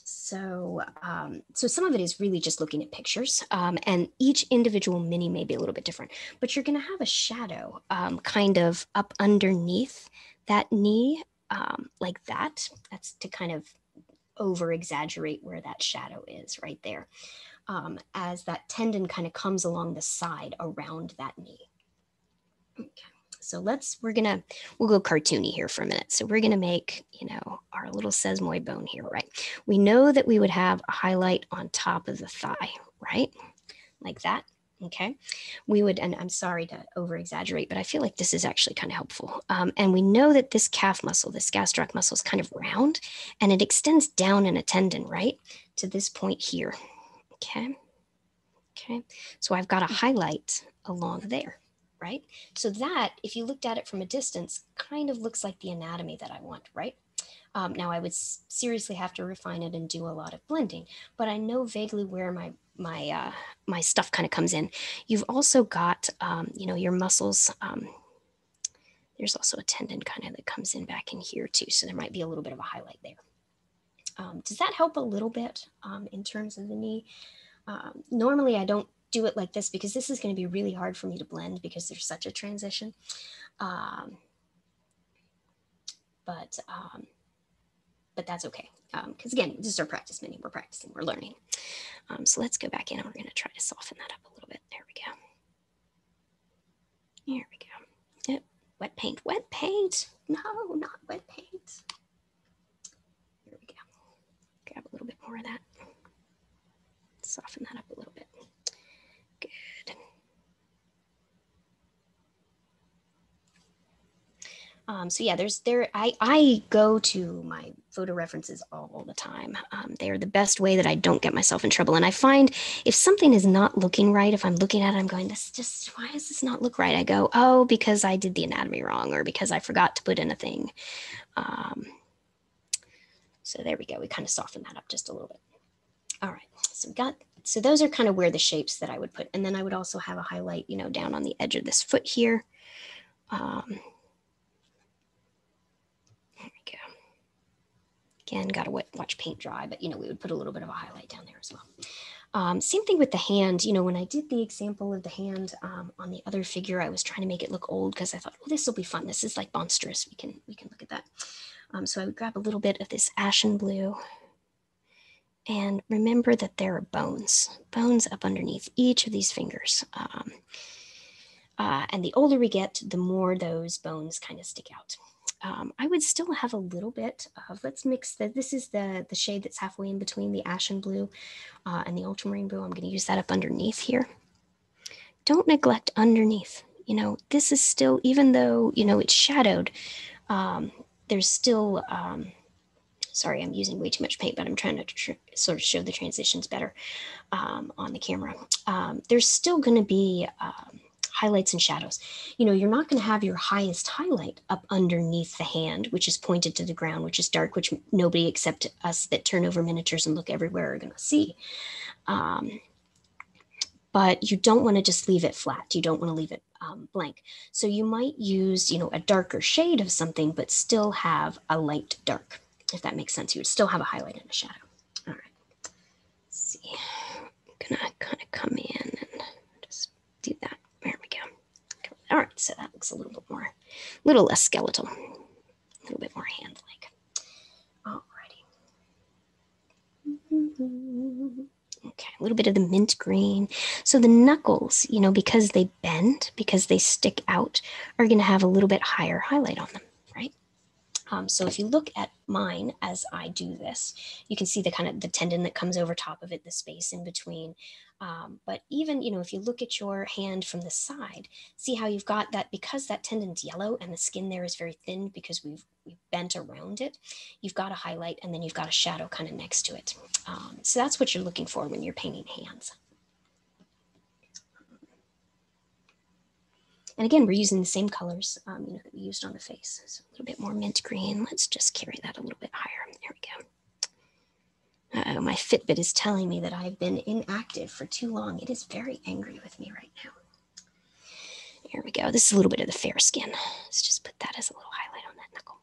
Speaker 1: So some of it is really just looking at pictures, and each individual mini may be a little bit different, but you're going to have a shadow kind of up underneath that knee, like that. That's to kind of over exaggerate where that shadow is right there, as that tendon kind of comes along the side around that knee. Okay. So we'll go cartoony here for a minute. So we're going to make, you know, our little sesamoid bone here, right? We know that we would have a highlight on top of the thigh, right? Like that. Okay, we would, and I'm sorry to over exaggerate, but I feel like this is actually kind of helpful. And we know that this calf muscle, this gastroc muscle, is kind of round and it extends down in a tendon, right? To this point here. Okay. Okay. So I've got a highlight along there, right? So that, if you looked at it from a distance, kind of looks like the anatomy that I want, right? Now I would seriously have to refine it and do a lot of blending, but I know vaguely where my stuff kind of comes in. You've also got your muscles. There's also a tendon kind of that comes in back in here too, so there might be a little bit of a highlight there. Does that help a little bit in terms of the knee? Normally I don't do it like this because this is going to be really hard for me to blend because there's such a transition. Um, but that's okay. Because again, this is our practice mini. We're practicing, we're learning. So let's go back in and we're going to try to soften that up a little bit. There we go. There we go. Yep. Wet paint, wet paint. No, not wet paint. There we go. Grab a little bit more of that. Soften that up a little bit. Good. So yeah, I go to my photo references all the time. They are the best way that I don't get myself in trouble. And I find if something is not looking right, if I'm looking at it, I'm going, why does this not look right? I go, oh, because I did the anatomy wrong or because I forgot to put in a thing. So there we go. We kind of soften that up just a little bit. All right, so those are kind of where the shapes that I would put. And then I would also have a highlight, down on the edge of this foot here. There we go. Again, got to watch paint dry, but we would put a little bit of a highlight down there as well. Same thing with the hand. When I did the example of the hand on the other figure, I was trying to make it look old because I thought, oh, this will be fun. This is like monstrous. We can look at that. So I would grab a little bit of this ashen blue. And remember that there are bones up underneath each of these fingers. And the older we get, the more those bones kind of stick out. I would still have a little bit of, let's mix this is the shade that's halfway in between the ashen blue and the ultramarine blue. I'm going to use that up underneath here. Don't neglect underneath. This is still, even though, it's shadowed, there's still, sorry, I'm using way too much paint, but I'm trying to sort of show the transitions better on the camera. There's still going to be highlights and shadows. You're not going to have your highest highlight up underneath the hand, which is pointed to the ground, which is dark, which nobody except us that turn over miniatures and look everywhere are going to see. But you don't want to just leave it flat. You don't want to leave it blank. So you might use, a darker shade of something, but still have a light dark, if that makes sense. You would still have a highlight and a shadow. All right. Let's see. I'm going to kind of come in and just do that. There we go. All right. So that looks a little less skeletal, a little bit more hand-like. All righty. Okay, a little bit of the mint green. So the knuckles, because they bend, because they stick out, are going to have a little bit higher highlight on them, right? So if you look at mine as I do this, you can see the kind of the tendon that comes over top of it, the space in between. But even, if you look at your hand from the side, see how you've got that, because that tendon's yellow and the skin there is very thin because we've bent around it, you've got a highlight and then you've got a shadow kind of next to it. So that's what you're looking for when you're painting hands. And again, we're using the same colors that we used on the face. So a little bit more mint green. Let's just carry that a little bit higher. There we go. My Fitbit is telling me that I've been inactive for too long. It is very angry with me right now. Here we go. This is a little bit of the fair skin. Let's just put that as a little highlight on that knuckle.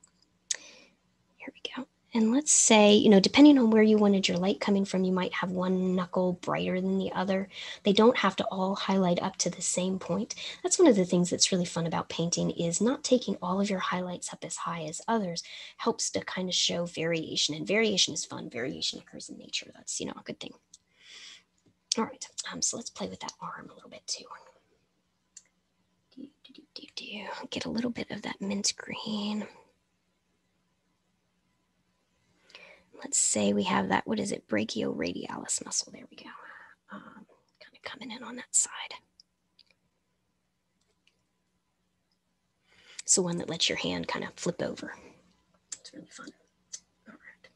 Speaker 1: Here we go. And let's say, depending on where you wanted your light coming from, you might have one knuckle brighter than the other. They don't have to all highlight up to the same point. That's one of the things that's really fun about painting, is not taking all of your highlights up as high as others helps to kind of show variation. And variation is fun. Variation occurs in nature. That's, a good thing. All right. So let's play with that arm a little bit too. Get a little bit of that mint green. Let's say we have that, what is it, brachioradialis muscle. There we go. Kind of coming in on that side. It's the one that lets your hand kind of flip over. It's really fun. All right.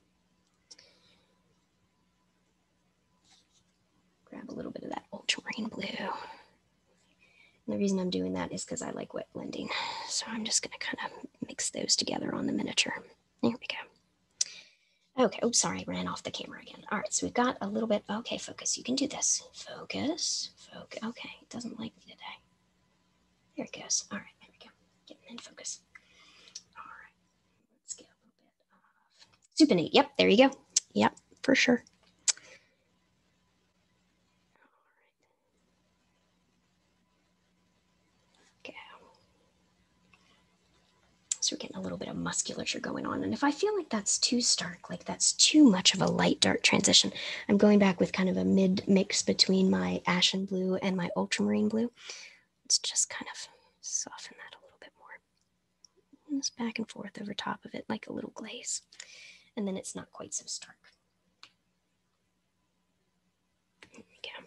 Speaker 1: Grab a little bit of that ultramarine blue. And the reason I'm doing that is because I like wet blending. So I'm just going to kind of mix those together on the miniature. There we go. Okay, oops, sorry, I ran off the camera again. All right, so we've got a little bit, okay, focus, you can do this. Focus, focus, okay, it doesn't like me today. There it goes. All right, there we go. Getting in focus. All right, let's get a little bit of supinate. Yep, there you go. Yep, for sure. Okay. So we're getting a little bit of musculature going on. And if I feel like that's too stark, like that's too much of a light dark transition, I'm going back with kind of a mid mix between my ashen blue and my ultramarine blue. Let's just kind of soften that a little bit more. And just back and forth over top of it like a little glaze. And then it's not quite so stark. There we go.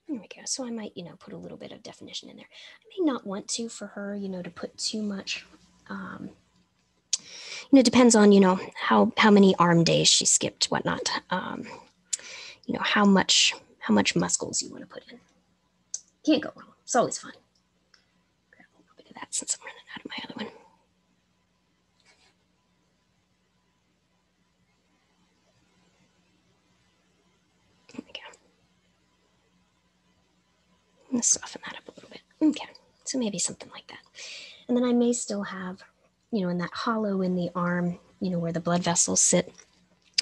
Speaker 1: There we go. So I might, put a little bit of definition in there. I may not want to for her, to put too much. Depends on, how many arm days she skipped, whatnot. How much muscles you want to put in. Can't go wrong. It's always fun. Grab a little bit of that since I'm running out of my other one. There we go. I'm going to soften that up a little bit. Okay, so maybe something like that. And then I may still have, in that hollow in the arm, where the blood vessels sit,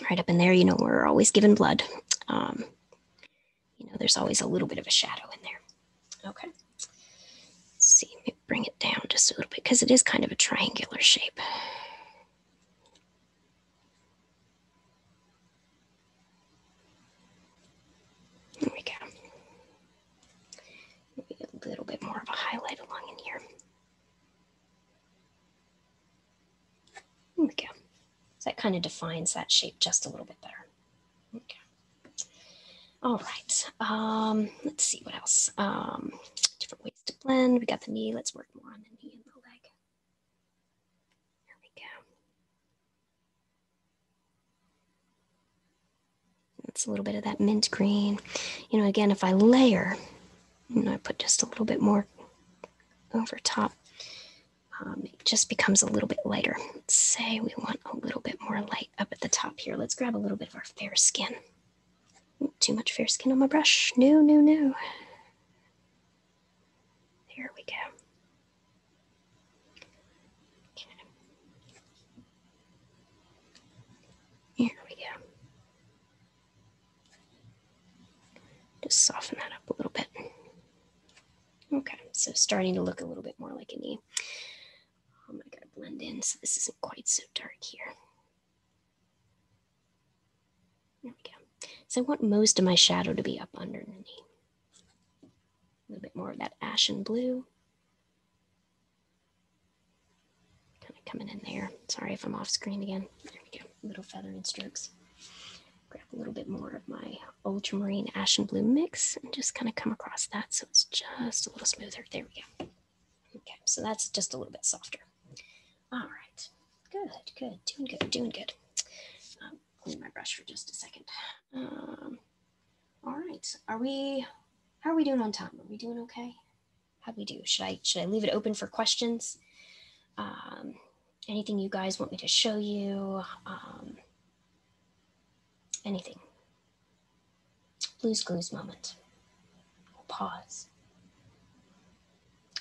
Speaker 1: right up in there, we're always giving blood. There's always a little bit of a shadow in there. Okay. Let's see, maybe bring it down just a little bit because it is kind of a triangular shape. There we go. Maybe a little bit more of a highlight along in here. There we go. So that kind of defines that shape just a little bit better. Okay. All right. Let's see what else. Different ways to blend. We got the knee. Let's work more on the knee and the leg. There we go. That's a little bit of that mint green. Again, if I layer, I put just a little bit more over top. It just becomes a little bit lighter. Let's say we want a little bit more light up at the top here. Let's grab a little bit of our fair skin. Ooh, too much fair skin on my brush. No, no, no. There we go. Okay. Here we go. Just soften that up a little bit. Okay, so starting to look a little bit more like a knee. I gotta blend in so this isn't quite so dark here. There we go. So I want most of my shadow to be up under the knee. A little bit more of that ashen blue. Kind of coming in there. Sorry if I'm off screen again. There we go. Little feathering strokes. Grab a little bit more of my ultramarine ashen blue mix and just kind of come across that so it's just a little smoother. There we go. Okay, so that's just a little bit softer. All right, good, good, doing good, doing good. Clean my brush for just a second. All right, how are we doing on time? Are we doing okay? How'd we do? Should I leave it open for questions? Anything you guys want me to show you? Anything? Blues Clues moment. We'll pause.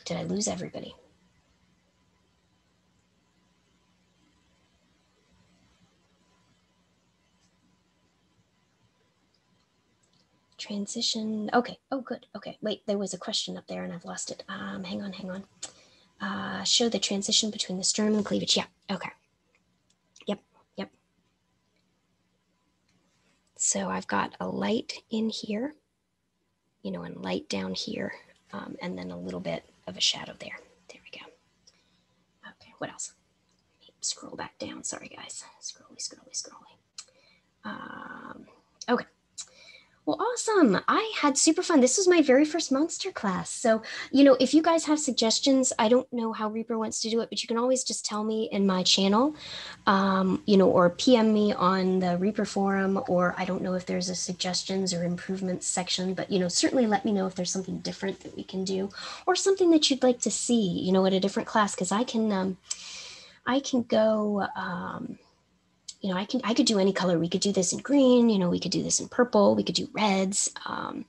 Speaker 1: Did I lose everybody? Transition. Okay. Oh, good. Okay. Wait, there was a question up there and I've lost it. Hang on. Show the transition between the sternum and cleavage. Yeah. Okay. Yep. So I've got a light in here, and light down here, and then a little bit of a shadow there. There we go. Okay. what else? Scroll back down. Sorry, guys. Scrolly. Okay. Well, awesome. I had super fun. This was my very first monster class. So, if you guys have suggestions, I don't know how Reaper wants to do it, but you can always just tell me in my channel, or PM me on the Reaper forum, or I don't know if there's a suggestions or improvements section, but, certainly let me know if there's something different that we can do or something that you'd like to see, at a different class, because I can go, I could do any color. We could do this in green, we could do this in purple, we could do reds, and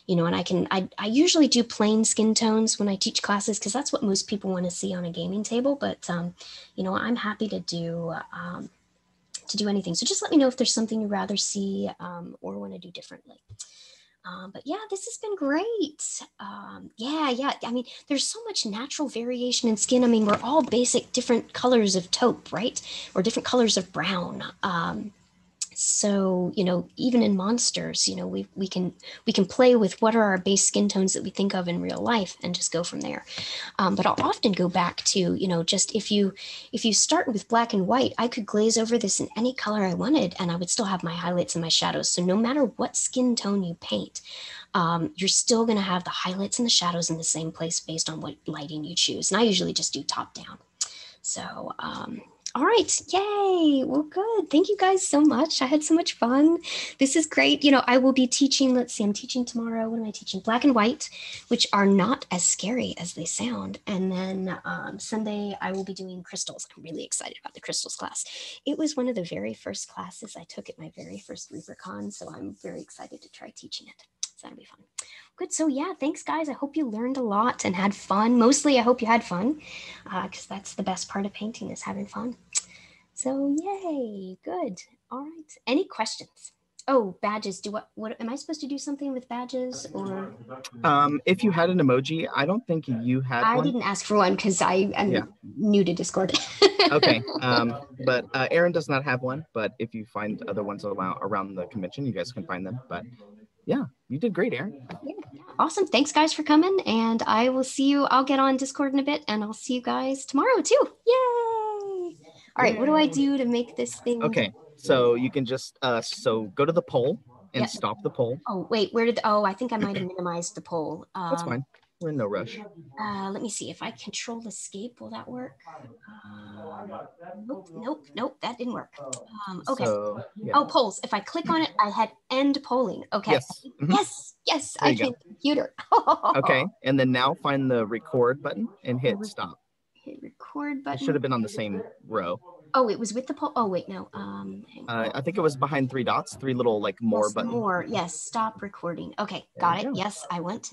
Speaker 1: I usually do plain skin tones when I teach classes because that's what most people want to see on a gaming table. But, I'm happy to do anything. So just let me know if there's something you'd rather see or want to do differently. But yeah, this has been great. Yeah. I mean, there's so much natural variation in skin. I mean, we're all basic different colors of taupe, right? Or different colors of brown. So, even in monsters, we can play with what are our base skin tones that we think of in real life and just go from there. But I'll often go back to, just if you start with black and white, I could glaze over this in any color I wanted and I would still have my highlights and my shadows. So no matter what skin tone you paint, you're still going to have the highlights and the shadows in the same place based on what lighting you choose. And I usually just do top down. So, all right. Yay. Well, good. Thank you guys so much. I had so much fun. This is great. I will be teaching, let's see, I'm teaching tomorrow. What am I teaching? Black and white, which are not as scary as they sound. And then Sunday, I will be doing crystals. I'm really excited about the crystals class. It was one of the very first classes I took at my very first ReaperCon. So I'm very excited to try teaching it. So that'll be fun. Good. So yeah, thanks guys. I hope you learned a lot and had fun. Mostly, I hope you had fun because that's the best part of painting is having fun. So yay, good. All right. Any questions? Oh, badges. What am I supposed to do something with badges or?
Speaker 2: If you had an emoji, I don't think you had
Speaker 1: I
Speaker 2: one.
Speaker 1: didn't ask for one because I am new to Discord.
Speaker 2: Okay. But Erin does not have one. But if you find other ones around the convention, you guys can find them. But yeah, you did great, Erin.
Speaker 1: Yeah. Awesome. Thanks guys for coming. And I will see you. I'll get on Discord in a bit and I'll see you guys tomorrow too. Yay. All right. What do I do to make this thing?
Speaker 2: Okay. So you can just go to the poll and stop the poll.
Speaker 1: Oh, wait, I think I might have minimized the poll.
Speaker 2: That's fine. We're in no rush.
Speaker 1: Let me see if I control escape. Will that work? Nope, that didn't work. Okay. So, yeah. Oh, polls. If I click on it, I had end polling. Okay. Yes. Yes. I can computer.
Speaker 2: Okay. And then now find the record button and hit stop.
Speaker 1: Hit record button.
Speaker 2: It should have been on the same row.
Speaker 1: Oh, it was with the poll. Oh, wait, no.
Speaker 2: I think it was behind three dots, three little more buttons.
Speaker 1: More. Yes. Stop recording. Okay. Got it. Yes. I went to